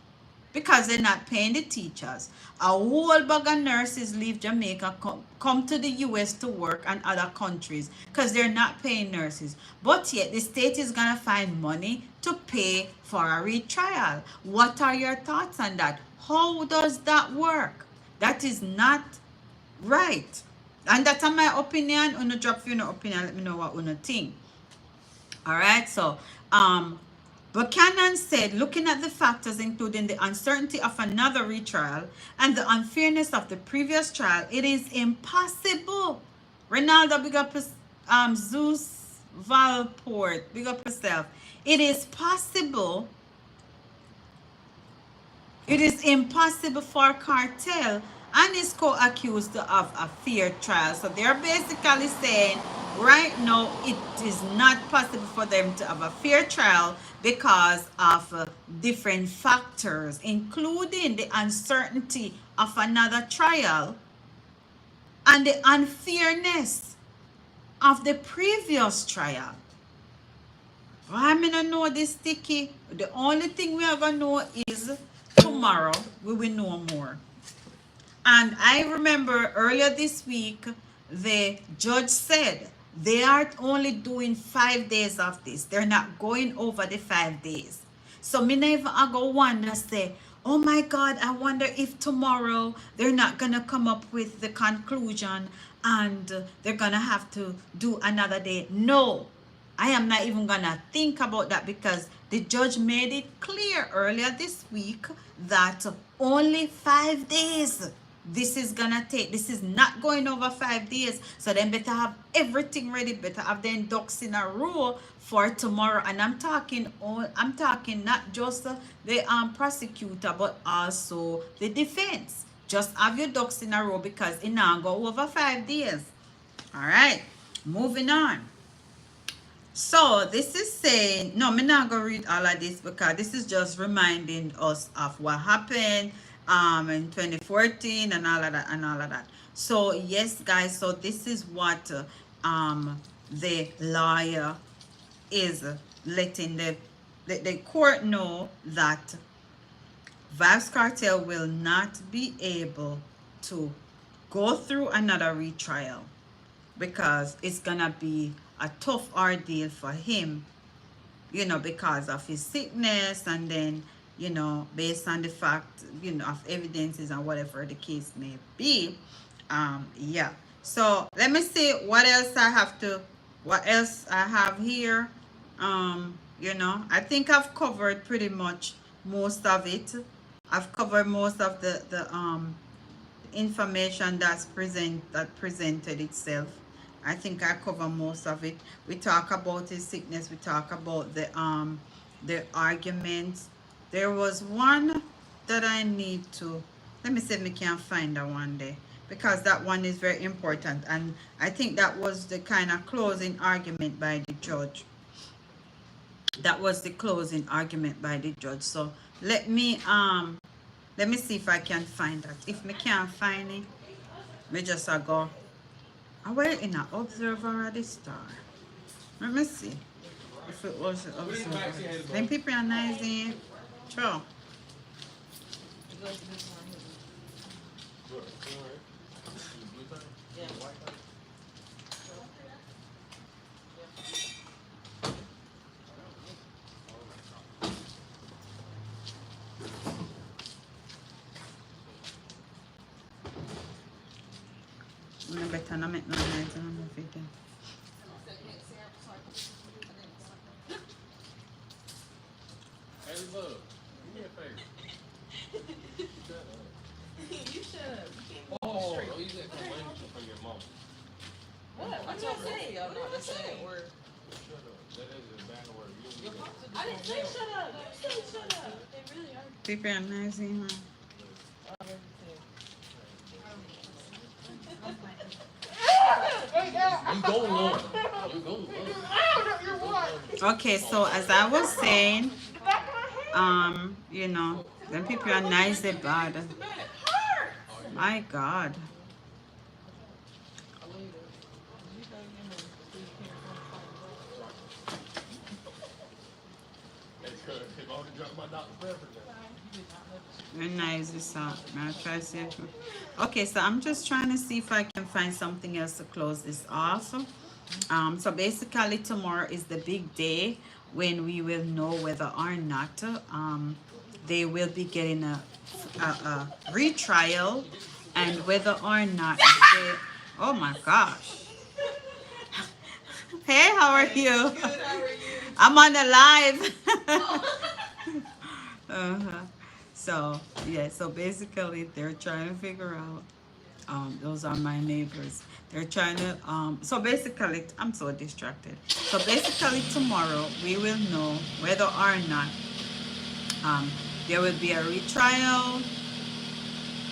because they're not paying the teachers. A whole bag of nurses leave Jamaica, come to the US to work and other countries because they're not paying nurses. But yet the state is going to find money to pay for a retrial. What are your thoughts on that? How does that work? That is not right. And that's my opinion. Una drop your opinion. Let me know what una think. All right. So, Buchanan said, looking at the factors including the uncertainty of another retrial and the unfairness of the previous trial, it is impossible. Ronaldo, big up Zeus Valport, big up yourself. It is possible. It is impossible for Kartel and his co-accused to have a fair trial. So they're basically saying right now it is not possible for them to have a fair trial because of different factors, including the uncertainty of another trial and the unfairness of the previous trial. I mean, I know this sticky. The only thing we are going to know is tomorrow we will know more. And I remember earlier this week, the judge said they are only doing 5 days of this. They're not going over the 5 days. So me never I go wonder, say, oh my God, I wonder if tomorrow they're not going to come up with the conclusion and they're going to have to do another day. No, I am not even going to think about that because the judge made it clear earlier this week that only 5 days this is gonna take. This is not going over 5 days. So then better have everything ready, better have the ducks in a row for tomorrow. And I'm talking not just the prosecutor, but also the defense. Just have your ducks in a row because it now go over 5 days. All right, moving on. So this is saying, no, I'm not going to read all of this because this is just reminding us of what happened in 2014 and all of that. So yes, guys, so this is what the lawyer is letting the court know, that Vybz Kartel will not be able to go through another retrial because it's gonna be a tough ordeal for him, you know, because of his sickness, and then, you know, based on the fact, you know, of evidences and whatever the case may be. Yeah, so let me see what else I have here. You know, I think I've covered pretty much most of it. I've covered most of the information that presented itself. I think I cover most of it. We talk about his sickness. We talk about the arguments. There was one that I need to, let me see if we can find that one day, because that one is very important, and I think that was the kind of closing argument by the judge. That was the closing argument by the judge. So let me see if I can find that. If we can't find it, we just go. I went in an observer at the star. Let me see if it was an observer. Then people are nice in. Sure. I better not make no noise on the video. Hey, look, give me a favor. You shut up. Oh, don't use that kind of language for your mom. What? What did I say? Y'all not say that word. Shut up. That is a bad word. You don't use that. I didn't say shut up. You said shut up. They really are. People are nice in her. You go Lord. You go Lord. Okay, so as I was saying, you know, them people are nice, they bad. My God. Very nice, this I'll try to see if... Okay, so I'm just trying to see if I can find something else to close this off. So basically tomorrow is the big day when we will know whether or not they will be getting a retrial, and whether or not they... Oh my gosh. Hey, how are you? Good, how are you? I'm on the live. Uh-huh. So yeah, so basically they're trying to figure out, those are my neighbors. They're trying to so basically I'm so distracted. So basically tomorrow we will know whether or not there will be a retrial,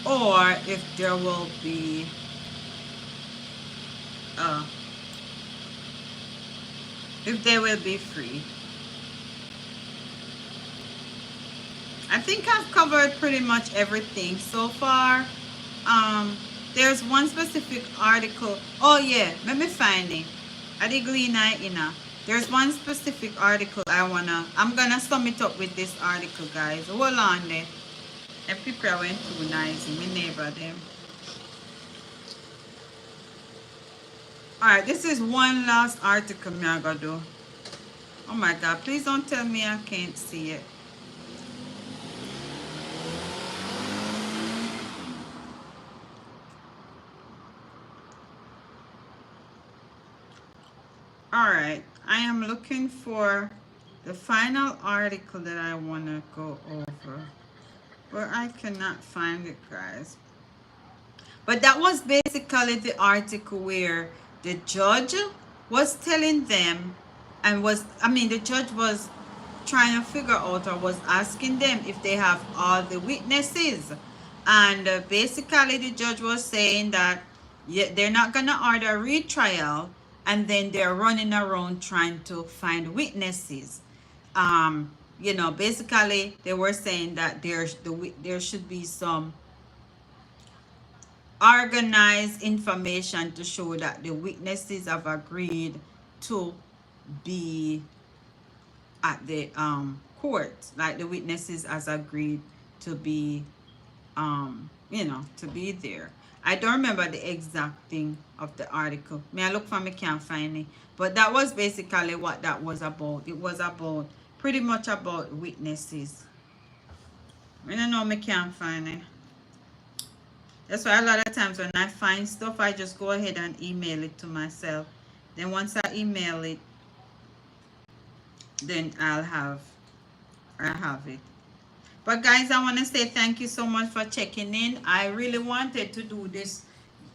or if there will be uh if they will be free. I think I've covered pretty much everything so far. Um, there's one specific article. Oh yeah, let me find it. Adiglina ina. There's one specific article I'm gonna sum it up with this article, guys. Hold on there. And people are went too nice. My neighbor them. Alright, this is one last article me I gotta do. Oh my god, please don't tell me I can't see it. Alright, I am looking for the final article that I want to go over, but I cannot find it, guys. But that was basically the article where the judge was telling them, and the judge was trying to figure out, or was asking them if they have all the witnesses. And basically the judge was saying that they're not going to order a retrial, and then they're running around trying to find witnesses. Basically they were saying that there should be some organized information to show that the witnesses have agreed to be at the court, like the witnesses has agreed to be to be there. I don't remember the exact thing of the article. May I look for me, can't find it. But that was basically what that was about. It was about pretty much about witnesses. I don't know, me can't find it. That's why a lot of times when I find stuff, I just go ahead and email it to myself. Then once I email it, then I'll have it. But guys, I want to say thank you so much for checking in. I really wanted to do this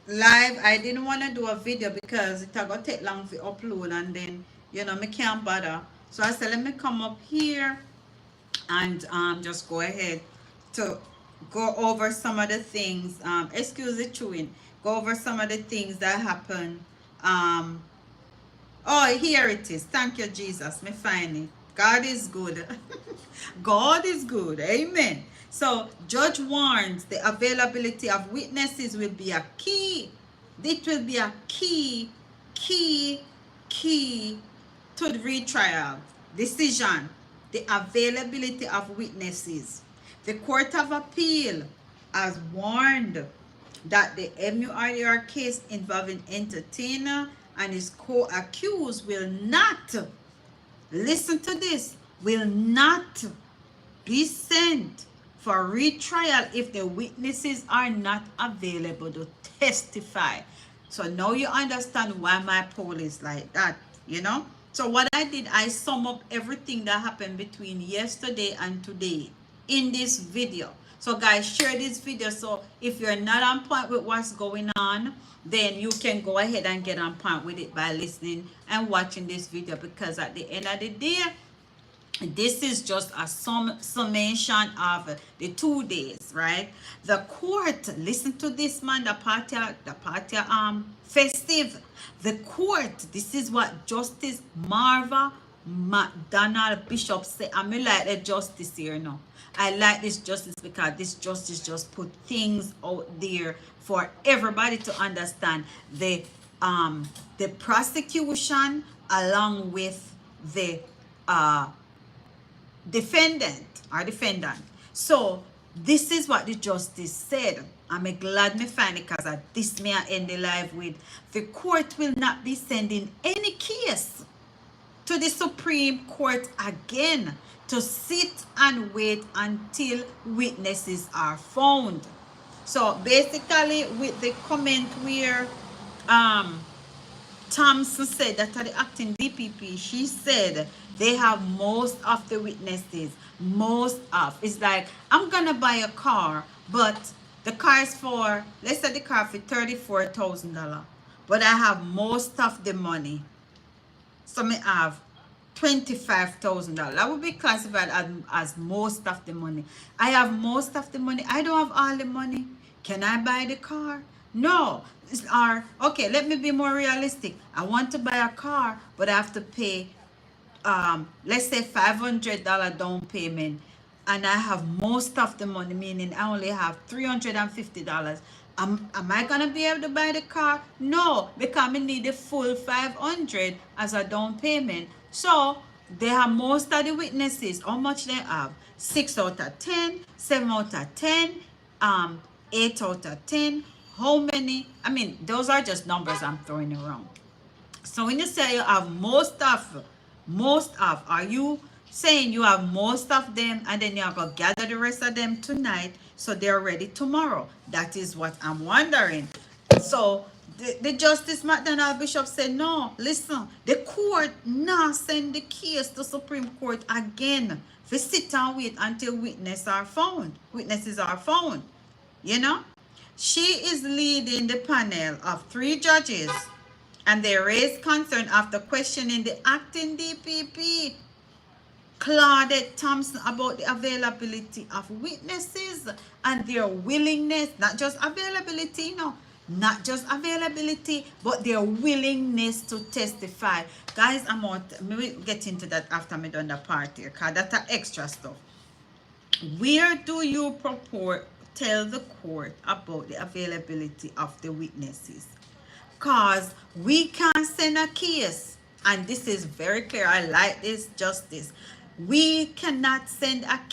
live. I didn't want to do a video because it's going to take long to upload, and then me can't bother. So I said let me come up here and just go ahead to go over some of the things, excuse the chewing, go over some of the things that happened. Oh, here it is. Thank you, Jesus. Me find it. God is good. God is good. Amen. So, judge warns the availability of witnesses will be a key. It will be a key to the retrial decision. The availability of witnesses. The Court of Appeal has warned that the MURDR case involving entertainer and his co-accused will not, listen to this, will not be sent for retrial if the witnesses are not available to testify. So now you understand why my poll is like that, So what I did, I sum up everything that happened between yesterday and today in this video. So guys, share this video, so if you're not on point with what's going on, then you can go ahead and get on point with it by listening and watching this video, because at the end of the day, this is just a summation of the 2 days, right? The court, listen to this, man, the party festive. The court, this is what Justice Marva Donald Bishop say, I mean like the justice here now. I like this justice because this justice just put things out there for everybody to understand the prosecution along with the uh defendant. So this is what the justice said. I'm glad me find it because this may I end the live with. The court will not be sending any case to the Supreme Court again to sit and wait until witnesses are found. So basically with the comment where um Thompson said that at the acting DPP, she said they have most of the witnesses. Most of. It's like, I'm going to buy a car, but the car is for, let's say the car for $34,000. But I have most of the money. So I have $25,000. That would be classified as most of the money. I have most of the money. I don't have all the money. Can I buy the car? No. Or, okay, let me be more realistic. I want to buy a car, but I have to pay, let's say $500 down payment. And I have most of the money, meaning I only have $350. Am I going to be able to buy the car? No, because I need the full $500 as a down payment. So they have most of the witnesses. How much they have? 6 out of 10, 7 out of 10, 8 out of 10. How many? I mean, those are just numbers I'm throwing around. So when you say you have most of, are you saying you have most of them and then you're going to gather the rest of them tonight so they're ready tomorrow? That is what I'm wondering. So the Justice McDonald Bishop said, no, listen, the court now send the case to Supreme Court again. For sit and wait until witnesses are found. You know? She is leading the panel of 3 judges, and they raised concern after questioning the acting DPP, Claudette Thompson, about the availability of witnesses and their willingness, not just availability, not just availability, but their willingness to testify. Guys, maybe get into that after me done the part here, because that's extra stuff. Where do you tell the court about the availability of the witnesses? Because we can't send a case, and this is very clear. I like this justice. We cannot send back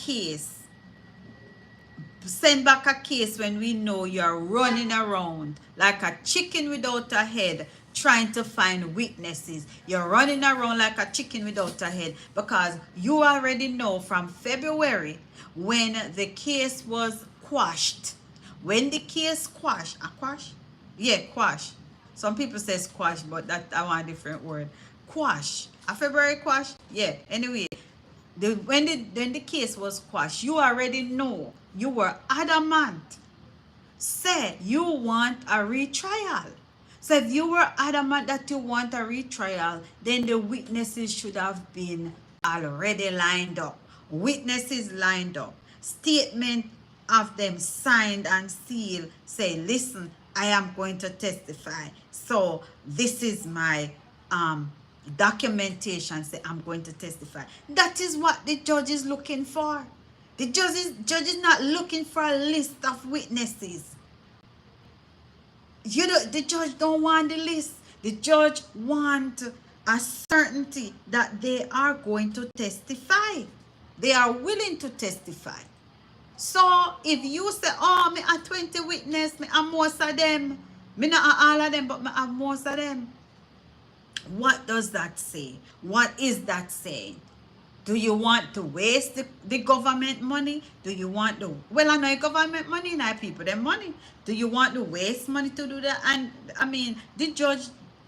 a case when we know you're running around like a chicken without a head trying to find witnesses. You're running around like a chicken without a head because you already know from February when the case was quashed. When the case quashed, quash. Some people say squash, but that I want a different word. Quash. A February quash? Yeah. Anyway, when the case was quashed, you already know. You were adamant. Say you want a retrial. So if you were adamant that you want a retrial, then the witnesses should have been already lined up. Witnesses lined up. Statement of them signed and sealed. Say, listen, I am going to testify. So this is my documentation. Say, I'm going to testify. That is what the judge is looking for. The judge is not looking for a list of witnesses. The judge don't want the list. The judge want a certainty that they are going to testify. They are willing to testify. So if you say, oh, me have 20 witnesses, me have most of them. Me not have all of them, but me have most of them. What does that say? What is that saying? Do you want to waste the government money? Do you want to, well, I know government money, not people, their money. Do you want to waste money to do that? And I mean, the judge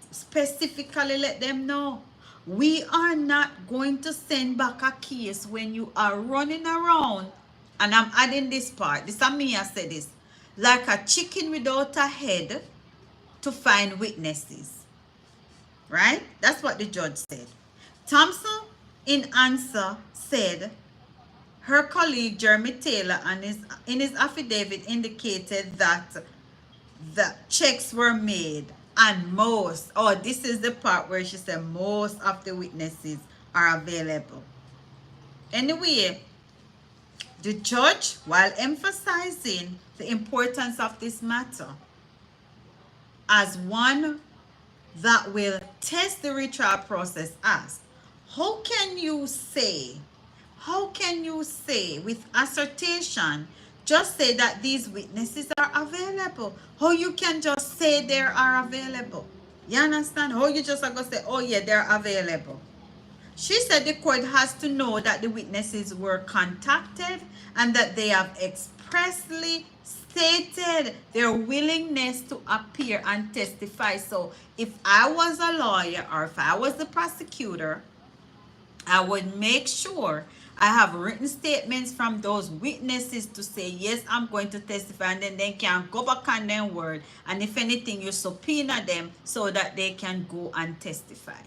specifically let them know, we are not going to send back a case when you are running around, and I'm adding this part, this is me, I said this, like a chicken without a head to find witnesses. Right? That's what the judge said. Thompson, in answer, said her colleague Jeremy Taylor in his affidavit indicated that the checks were made and this is the part where she said most of the witnesses are available. Anyway, the judge, while emphasizing the importance of this matter as one that will test the retrial process, asked, how can you say with assertion, just say that these witnesses are available? How you can just say they are available? You understand? How you just are going to say, oh yeah, they're available? She said the court has to know that the witnesses were contacted and that they have expressly stated their willingness to appear and testify. So if I was a lawyer or if I was the prosecutor, I would make sure I have written statements from those witnesses to say, yes, I'm going to testify, and then they can go back on their word. And if anything, you subpoena them so that they can go and testify.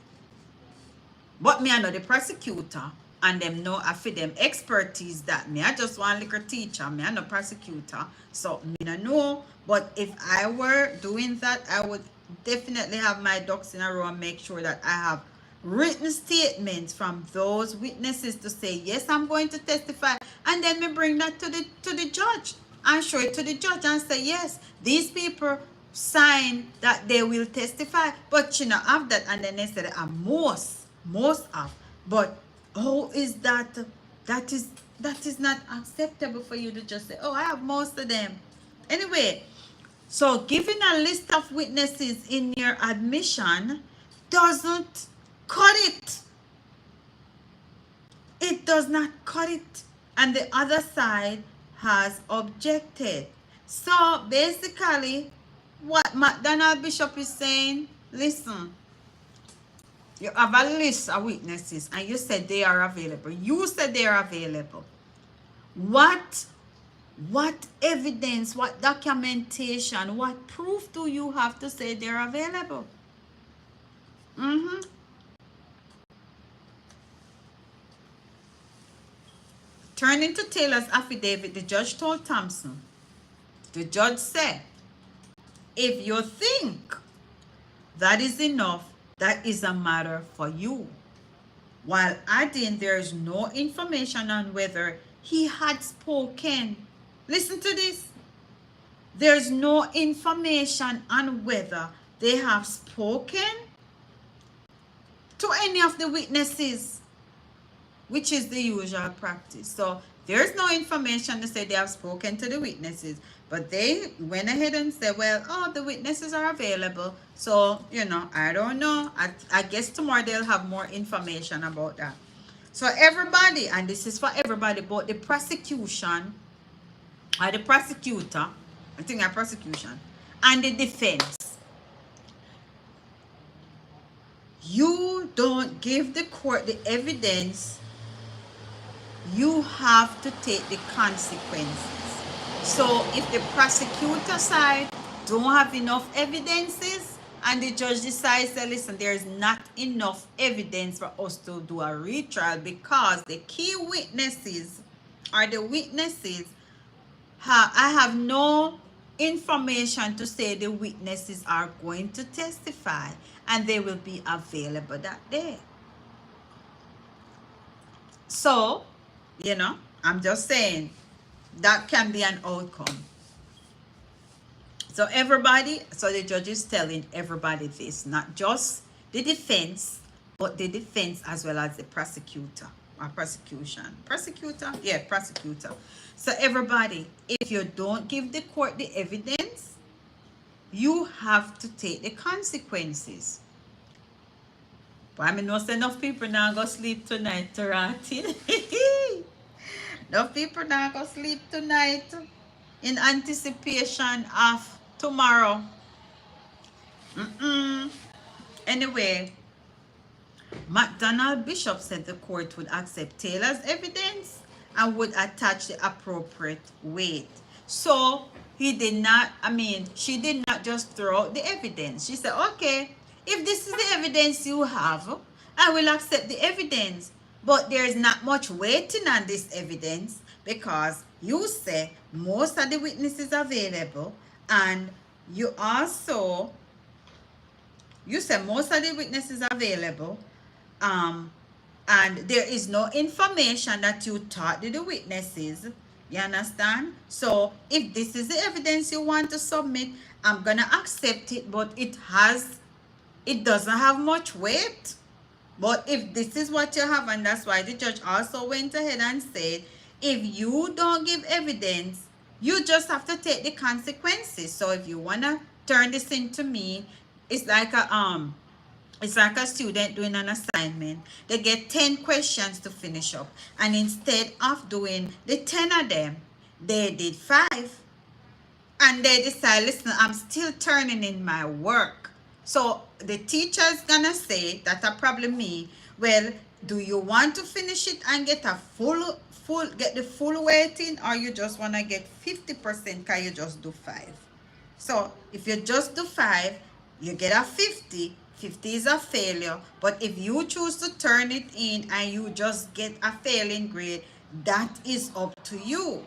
But me, I know the prosecutor, and them know I for them expertise that me. I just one little teacher, me, I know prosecutor. So me no know. But if I were doing that, I would definitely have my ducks in a row and make sure that I have written statements from those witnesses to say, yes, I'm going to testify. And then me bring that to the judge and show it to the judge and say, yes, these people sign that they will testify. But you know, have that, and then they said, most of. But how is that? That is not acceptable for you to just say, oh, I have most of them. Anyway, so giving a list of witnesses in your admission doesn't cut it. It does not cut it. And the other side has objected. So basically, what McDonald Bishop is saying, listen, you have a list of witnesses and you said they are available. You said they are available. What evidence, what documentation, what proof do you have to say they're available? Turning to Taylor's affidavit, the judge told Thompson, the judge said, if you think that is enough, that is a matter for you. While adding there is no information on whether he had spoken. Listen to this. There's no information on whether they have spoken to any of the witnesses, which is the usual practice. So there's no information to say they have spoken to the witnesses. But they went ahead and said, well, oh, the witnesses are available. So, you know, I don't know. I guess tomorrow they'll have more information about that. So everybody, and this is for everybody, both the prosecution, or the prosecutor, I think a prosecution, and the defense. You don't give the court the evidence, you have to take the consequences. So if the prosecutor side don't have enough evidences and the judge decides that, listen, there's not enough evidence for us to do a retrial because the key witnesses are the witnesses, I have no information to say the witnesses are going to testify and they will be available that day. So, you know, I'm just saying, that can be an outcome. So everybody, so the judge is telling everybody this, not just the defense, but the defense as well as the prosecutor or prosecution. Prosecutor? Yeah, prosecutor. So everybody, if you don't give the court the evidence, you have to take the consequences. But I mean, no, enough people now go sleep tonight, Tarati. Enough people now go sleep tonight in anticipation of tomorrow. Anyway, McDonald Bishop said the court would accept Taylor's evidence and would attach the appropriate weight. So he did not, she did not just throw out the evidence. She said, okay, if this is the evidence you have, I will accept the evidence. But there's not much weighting on this evidence because you say most of the witnesses available, and you also, you say most of the witnesses available, and there is no information that you taught the witnesses. You understand? So if this is the evidence you want to submit, I'm gonna accept it, but it doesn't have much weight. But if this is what you have, and that's why the judge also went ahead and said, if you don't give evidence, you just have to take the consequences. So if you wanna turn this into me, it's like a student doing an assignment. They get 10 questions to finish up, and instead of doing the 10 of them, they did 5, and they decide, listen, I'm still turning in my work. So the teacher is gonna say, that are probably me, well, do you want to finish it and get a get the full weighting, or you just want to get 50%? Can you just do 5? So if you just do 5, you get a 50. 50 is a failure. But if you choose to turn it in and you just get a failing grade, that is up to you.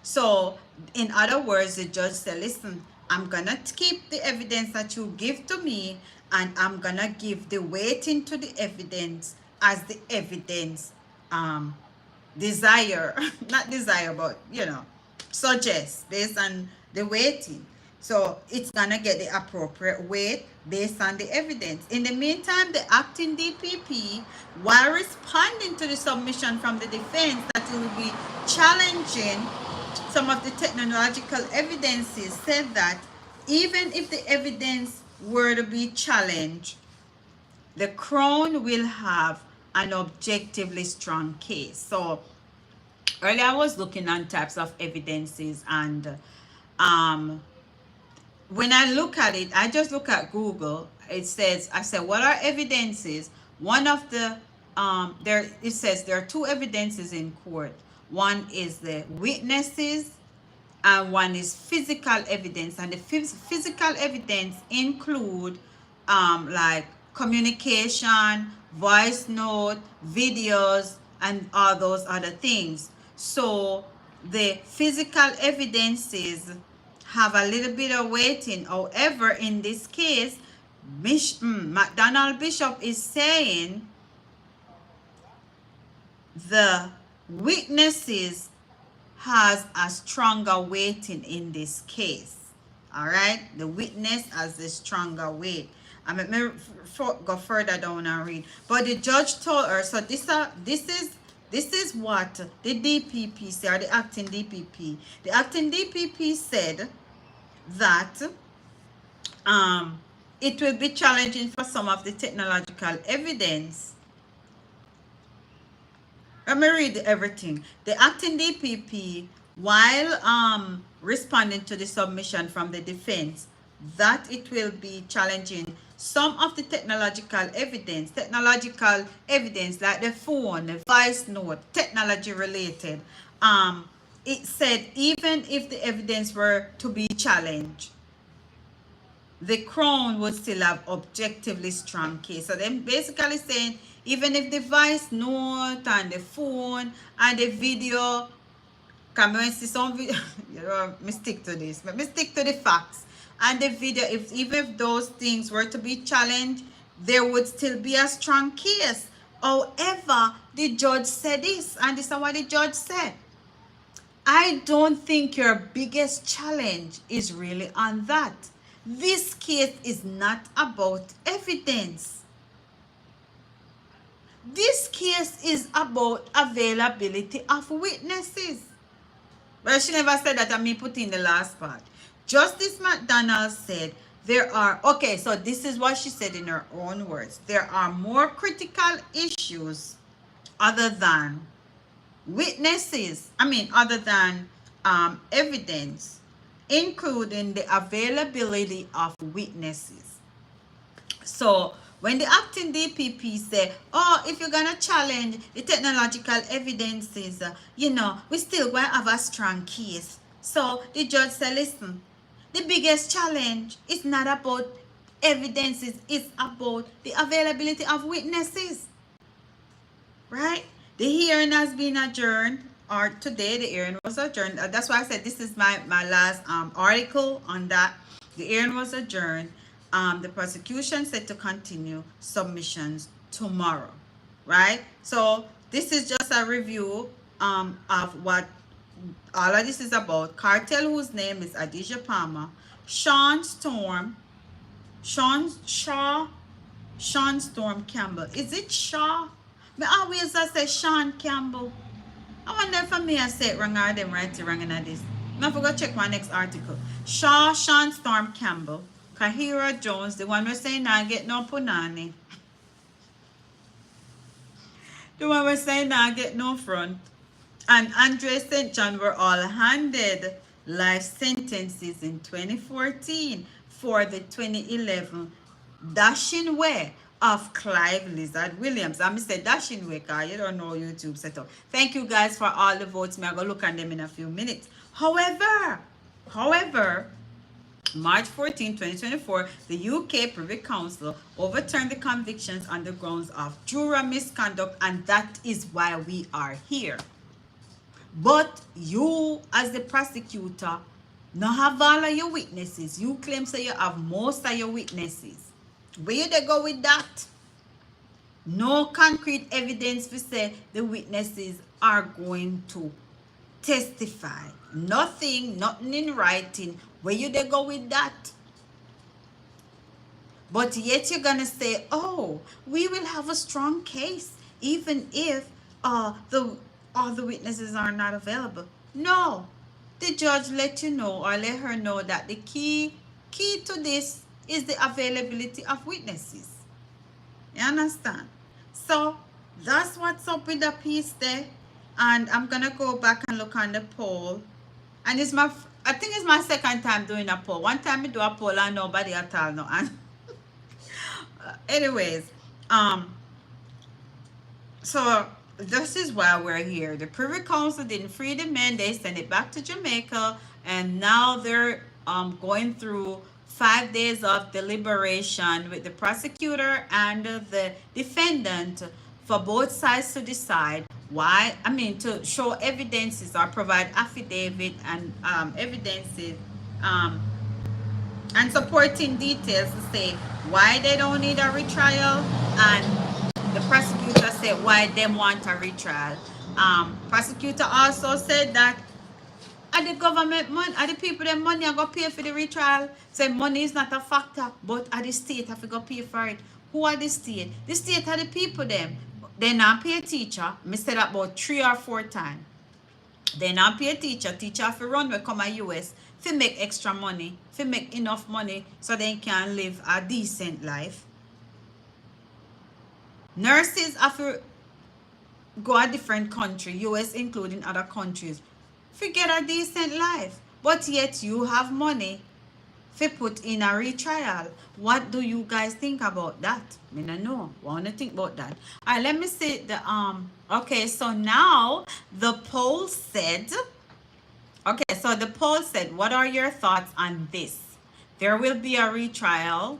So in other words, the judge said, listen, I'm gonna keep the evidence that you give to me, and I'm gonna give the weighting to the evidence as the evidence desire not desire, but suggest based on the weighting. So it's gonna get the appropriate weight based on the evidence. In the meantime, the acting DPP, while responding to the submission from the defense that it will be challenging some of the technological evidences, said that even if the evidence were to be challenged, the Crown will have an objectively strong case. So earlier I was looking on types of evidences, and when I look at it, I just look at Google. It says, I said, what are evidences? One of the it says there are 2 evidences in court. One is the witnesses, and one is physical evidence. And the physical evidence include like communication, voice note, videos, and all those other things. So the physical evidences have a little bit of weighting. However, in this case, McDonald Bishop is saying the witnesses has a stronger weighting in this case. All right, the witness has a stronger weight. I mean, go further down and read. But the judge told her, so this is what the DPP said, or the acting DPP. The acting DPP said that it will be challenging for some of the technological evidence. Let me read everything. The acting DPP, while responding to the submission from the defense, that it will be challenging some of the technological evidence like the phone, the voice note, technology related. It said even if the evidence were to be challenged, the Crown would still have objectively strong case. So them basically saying, even if the voice note and the phone and the video, come and see some video, me stick to this, but me stick to the facts. And the video, even if those things were to be challenged, there would still be a strong case. However, the judge said this, and this is what the judge said. I don't think your biggest challenge is really on that. This case is not about evidence. This case is about availability of witnesses. Well, she never said that, and me put in the last part. Justice McDonald said there are, okay, so this is what she said in her own words. There are more critical issues other than witnesses, other than evidence, including the availability of witnesses. So when the acting DPP say, oh, if you're going to challenge the technological evidences, we still going to have a strong case. So the judge said, listen, the biggest challenge is not about evidences, it's about the availability of witnesses. Right? The hearing has been adjourned, or today the hearing was adjourned. That's why I said this is my last article on that. The hearing was adjourned. The prosecution said to continue submissions tomorrow. right? So this is just a review of what all of this is about. Cartel, whose name is Adisha Palmer, Sean Storm, Sean Storm Campbell. Is it Shaw? Me always I say Sean Campbell. I wonder if I may have said it wrong or them right to wrong in this. I forgot to check my next article. Sean Storm Campbell, Kahira Jones, the one we're saying I get no punani. The one we're saying I get no front. And Andre St. John were all handed life sentences in 2014 for the 2011 dashing way of Clive Lizard Williams. I'm say dashing way because you don't know YouTube setup. Thank you guys for all the votes. I'm going to look at them in a few minutes. However, March 14, 2024, the UK Privy Council overturned the convictions on the grounds of juror misconduct, and that is why we are here. But you, as the prosecutor, not have all of your witnesses. You claim say you have most of your witnesses. Where they go with that? No concrete evidence to say the witnesses are going to testify. Nothing in writing. Where you they go with that? But yet you're gonna say, oh, we will have a strong case even if all the witnesses are not available. No, the judge let you know or let her know that the key to this is the availability of witnesses. You understand? So that's what's up with the piece there. And I'm gonna go back and look on the poll. And I think it's my second time doing a poll. One time I do a poll and nobody at all no. And anyways, so this is why we're here. The Privy Council didn't free the men. They sent it back to Jamaica, and now they're going through 5 days of deliberation with the prosecutor and the defendant for both sides to decide why. I mean, to show evidences or provide affidavit and evidences and supporting details to say why they don't need a retrial, and the prosecutor said why they want a retrial. Prosecutor also said that are the government money, are the people that money are going to pay for the retrial? Say money is not a factor, but are the state have to go pay for it? Who are the state? The state are the people them. They not pay a teacher. I said that about 3 or 4 times. They not pay a teacher. Teacher have to run we come to US to make extra money, to make enough money so they can live a decent life. Nurses have to go a different country, US including other countries, to get a decent life. But yet you have money to put in a retrial. What do you guys think about that? I mean, I know. Want to think about that. All right, let me see the okay, so now the poll said, okay, so the poll said, what are your thoughts on this? There will be a retrial.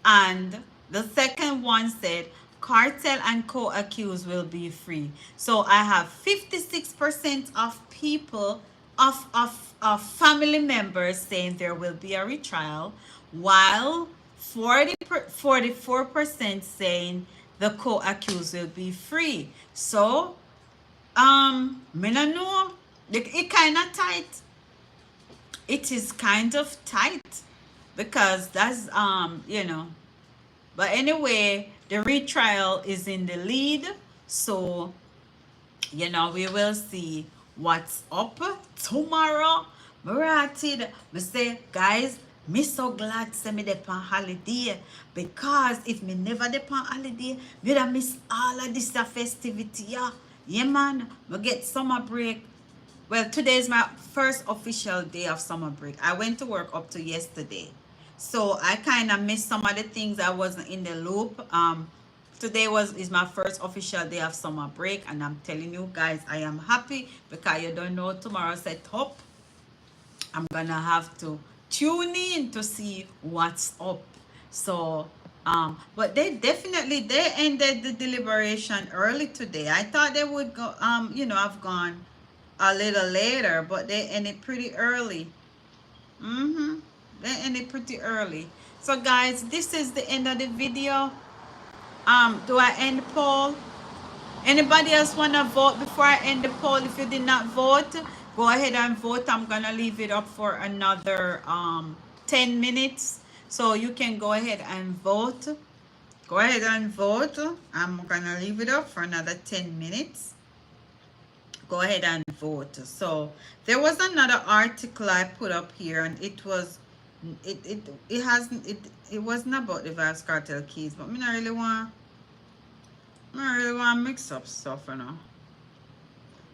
And the second one said, Cartel and co-accused will be free. So I have 56% of people, of family members saying there will be a retrial, while 44% saying the co-accused will be free. So, I don't know. It kind of tight. It is kind of tight because that's, you know. But anyway, the retrial is in the lead. So, you know, we will see what's up tomorrow. Retried. I say, guys, me so glad to me dey on holiday, because if me never dey on holiday, me da miss all of this festivity. Yeah, man. I get summer break. Well, today is my first official day of summer break. I went to work up to yesterday. So I kind of missed some of the things. I wasn't in the loop. Today is my first official day of summer break, and I'm telling you guys, I am happy because you don't know tomorrow set up. I'm gonna have to tune in to see what's up. So but they ended the deliberation early today. I thought they would go you know, have gone a little later, but they ended pretty early. They ended pretty early. So guys, this is the end of the video. Do I end the poll? Anybody else want to vote before I end the poll? If you did not vote, go ahead and vote. I'm going to leave it up for another 10 minutes. So you can go ahead and vote. Go ahead and vote. I'm going to leave it up for another 10 minutes. Go ahead and vote. So there was another article I put up here, and it was it hasn't it wasn't about the Vybz Kartel keys, but I really want to mix up stuff, you know.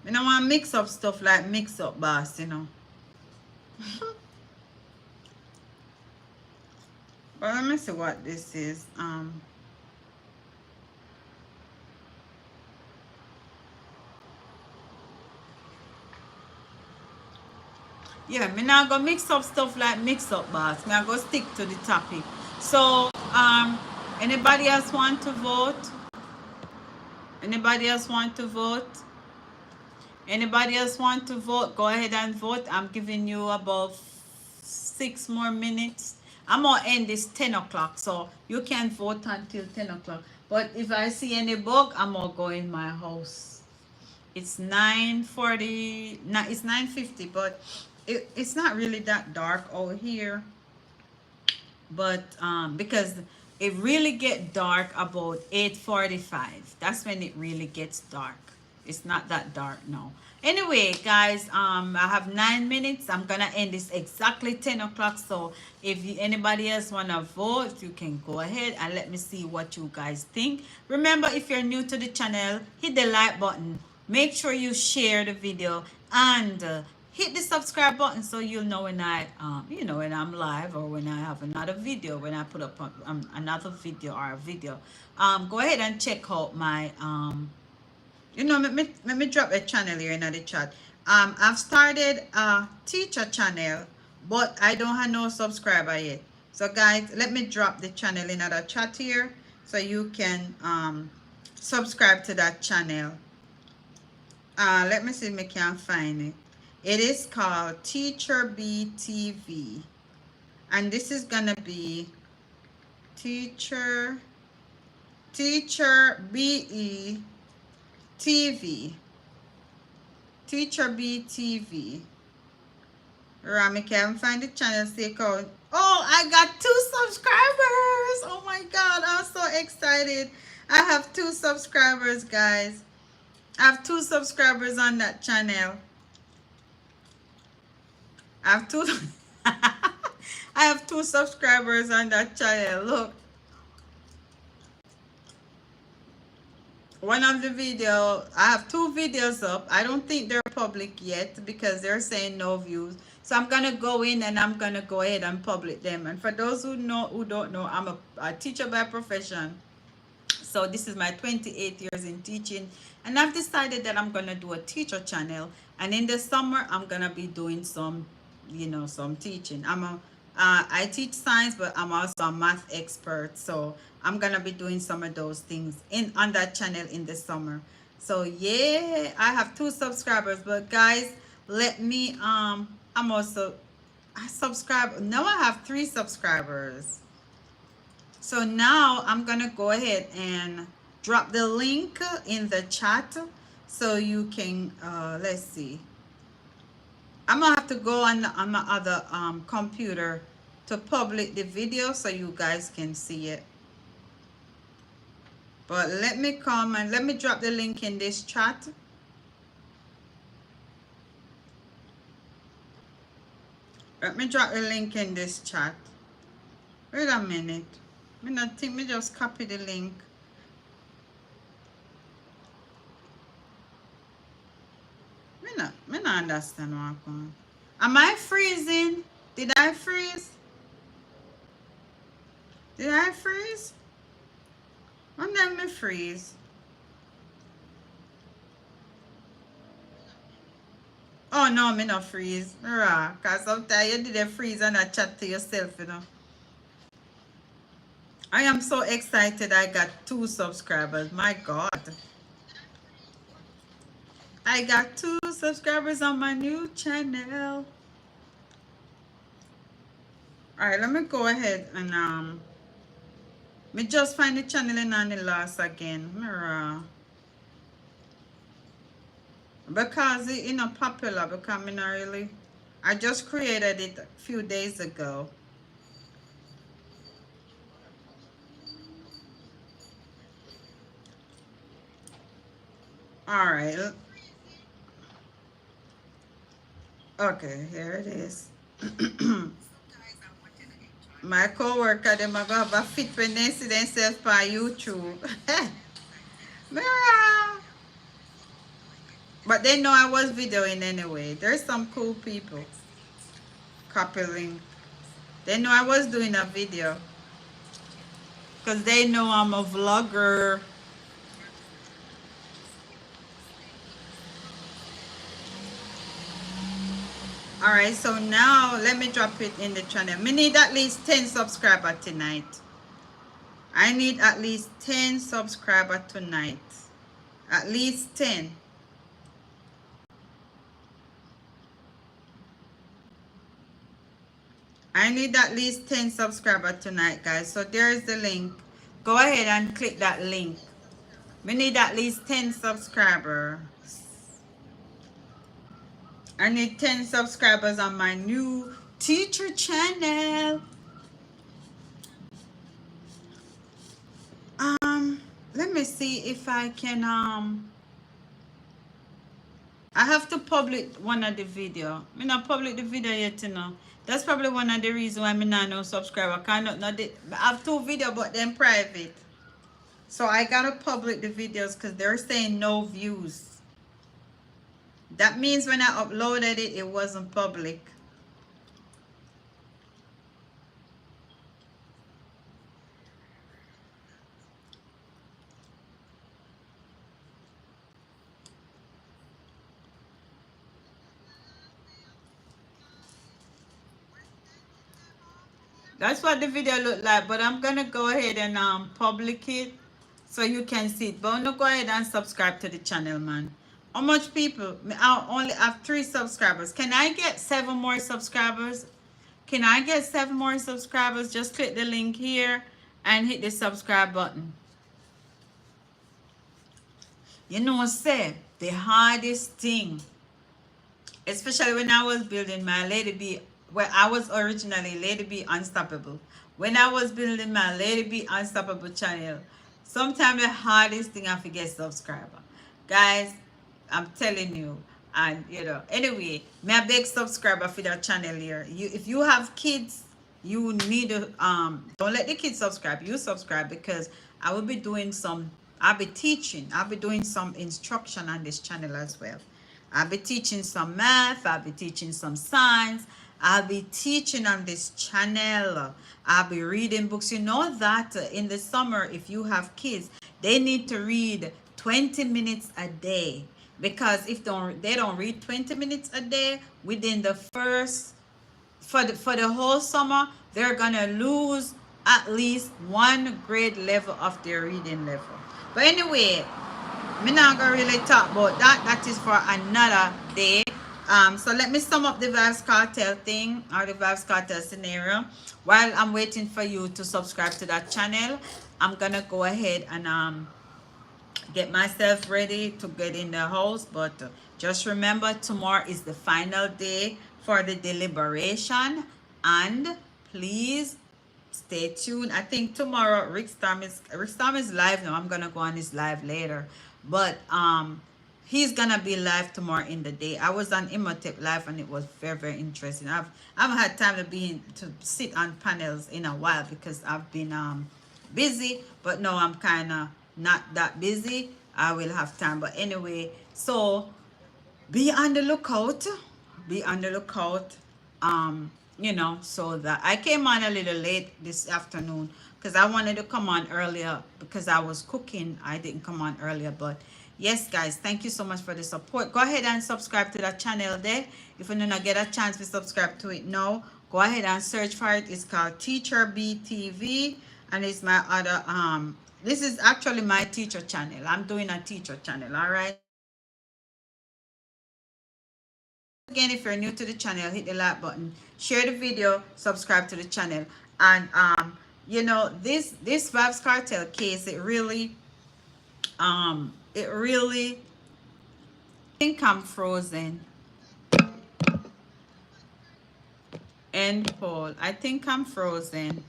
I don't want to mix up stuff like mix up boss, you know. But let me see what this is. Yeah, me not go mix up stuff like mix up boss. Me I go stick to the topic. So anybody else want to vote? Anybody else want to vote? Anybody else want to vote? Go ahead and vote. I'm giving you about 6 more minutes. I'm gonna end this 10 o'clock, so you can vote until 10 o'clock. But if I see any bug, I'm gonna go in my house. It's 9:40. No, it's 9:50, but it's not really that dark over here. But because it really get dark about 8:45. That's when it really gets dark. It's not that dark now. Anyway, guys, I have 9 minutes. I'm gonna end this exactly 10 o'clock. So if anybody else wanna vote, you can go ahead and let me see what you guys think. Remember, if you're new to the channel, hit the like button. Make sure you share the video and hit the subscribe button so you'll know when when I'm live or when I have another video, when I put up another video or a video. Go ahead and check out my let me drop a channel here in the chat. I've started a teacher channel, but I don't have no subscriber yet. So guys, let me drop the channel in the chat here so you can subscribe to that channel. Let me see if I can find it. It is called Teacher BTV, and this is gonna be Teacher BE TV. Teacher BTV. Rami can find the channel. Say code. Oh, I got 2 subscribers. Oh my god, I'm so excited. I have 2 subscribers, guys. I have 2 subscribers on that channel. I have 2 I have 2 subscribers on that channel. Look. One of the video, I have 2 videos up. I don't think they're public yet because they're saying no views. So I'm gonna go in and I'm gonna go ahead and publish them. And for those who don't know, I'm a teacher by profession. So this is my 28 years in teaching, and I've decided that I'm gonna do a teacher channel. And in the summer, I'm gonna be doing some teaching. I teach science, but I'm also a math expert. So I'm gonna be doing some of those things on that channel in the summer. So yeah, I have 2 subscribers, but guys, let me I subscribe now. I have 3 subscribers. So now I'm gonna go ahead and drop the link in the chat so you can let's see. I'm gonna have to go on my other computer to publish the video so you guys can see it. But let me come and let me drop the link in this chat. Let me drop the link in this chat. Wait a minute. I think me just copy the link. Me not understand what I'm going. Am I freezing? Did I freeze? Did I freeze? When did me freeze? Oh no, me not freeze. Right, because sometimes you did a freeze and I chat to yourself, you know. I am so excited I got 2 subscribers. My God. I got 2 subscribers on my new channel. Alright, let me go ahead and Me just find the channel in on the last again. Mirror. Because it you know popular because me not really. I just created it a few days ago. Alright. Okay, here it is. My co-worker, them are going to have a fit when they see themselves by YouTube. Mirror. But they know I was videoing anyway. There's some cool people. Copy link. They know I was doing a video. Because they know I'm a vlogger. Alright, so now let me drop it in the channel. We need at least 10 subscribers tonight. I need at least 10 subscribers tonight. At least 10. I need at least 10 subscribers tonight, guys. So there's the link. Go ahead and click that link. We need at least 10 subscribers. I need 10 subscribers on my new teacher channel. Let me see if I can I have to public one of the video. Me not public the video yet, you know. That's probably one of the reasons why me not no subscriber. I have 2 videos but them private. So I gotta public the videos because they're saying no views. That means when I uploaded it, it wasn't public. That's what the video looked like, but I'm gonna go ahead and public it so you can see it. But no, go ahead and subscribe to the channel, man. How much people? I only have 3 subscribers. Can I get 7 more subscribers? Can I get 7 more subscribers? Just click the link here and hit the subscribe button. You know, say the hardest thing, especially when I was building my Lady B, where I was originally Lady B Unstoppable. When I was building my Lady B Unstoppable channel, sometimes the hardest thing I forget subscriber. Guys, I'm telling you. And you know, anyway, may I beg subscriber for that channel here. If you have kids, you need to don't let the kids subscribe. You subscribe because I will be doing some I'll be teaching. I'll be doing some instruction on this channel as well. I'll be teaching some math. I'll be teaching some science. I'll be teaching on this channel. I'll be reading books. You know that in the summer, if you have kids, they need to read 20 minutes a day. Because if they don't read 20 minutes a day within the first for the whole summer, they're gonna lose at least 1 grade level of their reading level. But anyway, me not gonna really talk about that. That is for another day. So let me sum up the Vybz Kartel thing or the Vybz Kartel scenario. While I'm waiting for you to subscribe to that channel, I'm gonna go ahead and get myself ready to get in the house. But just remember, tomorrow is the final day for the deliberation, and please stay tuned. I think tomorrow Rick Storm is live now. I'm gonna go on his live later, but he's gonna be live tomorrow in the day. I was on Imhotep live and it was very interesting. I haven't had time to sit on panels in a while because I've been busy, but no, I'm kind of not that busy. I will have time. But anyway, so be on the lookout. Be on the lookout. You know, so that I came on a little late this afternoon because I wanted to come on earlier because I was cooking. I didn't come on earlier, but yes, guys, thank you so much for the support. Go ahead and subscribe to that channel there. If you do not get a chance to subscribe to it now, go ahead and search for it. It's called Teacher BTV, and it's my other this is actually my teacher channel. I'm doing a teacher channel. All right. Again, if you're new to the channel, hit the like button, share the video, subscribe to the channel, and you know, this Vybz Kartel case, it really think I'm frozen. End poll. I think I'm frozen.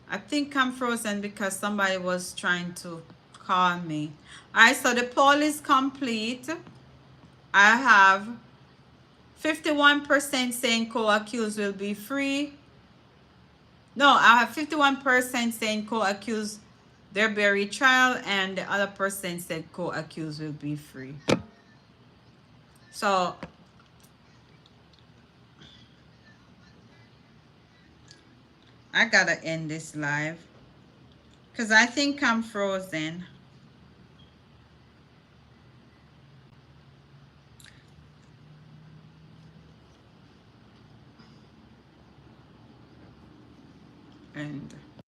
I think I'm frozen because somebody was trying to call me. All right, so the poll is complete. I have 51% saying co-accused will be free. No, I have 51% saying co-accused there be a retrial, and the other person said co-accused will be free. So I gotta end this live because I think I'm frozen. And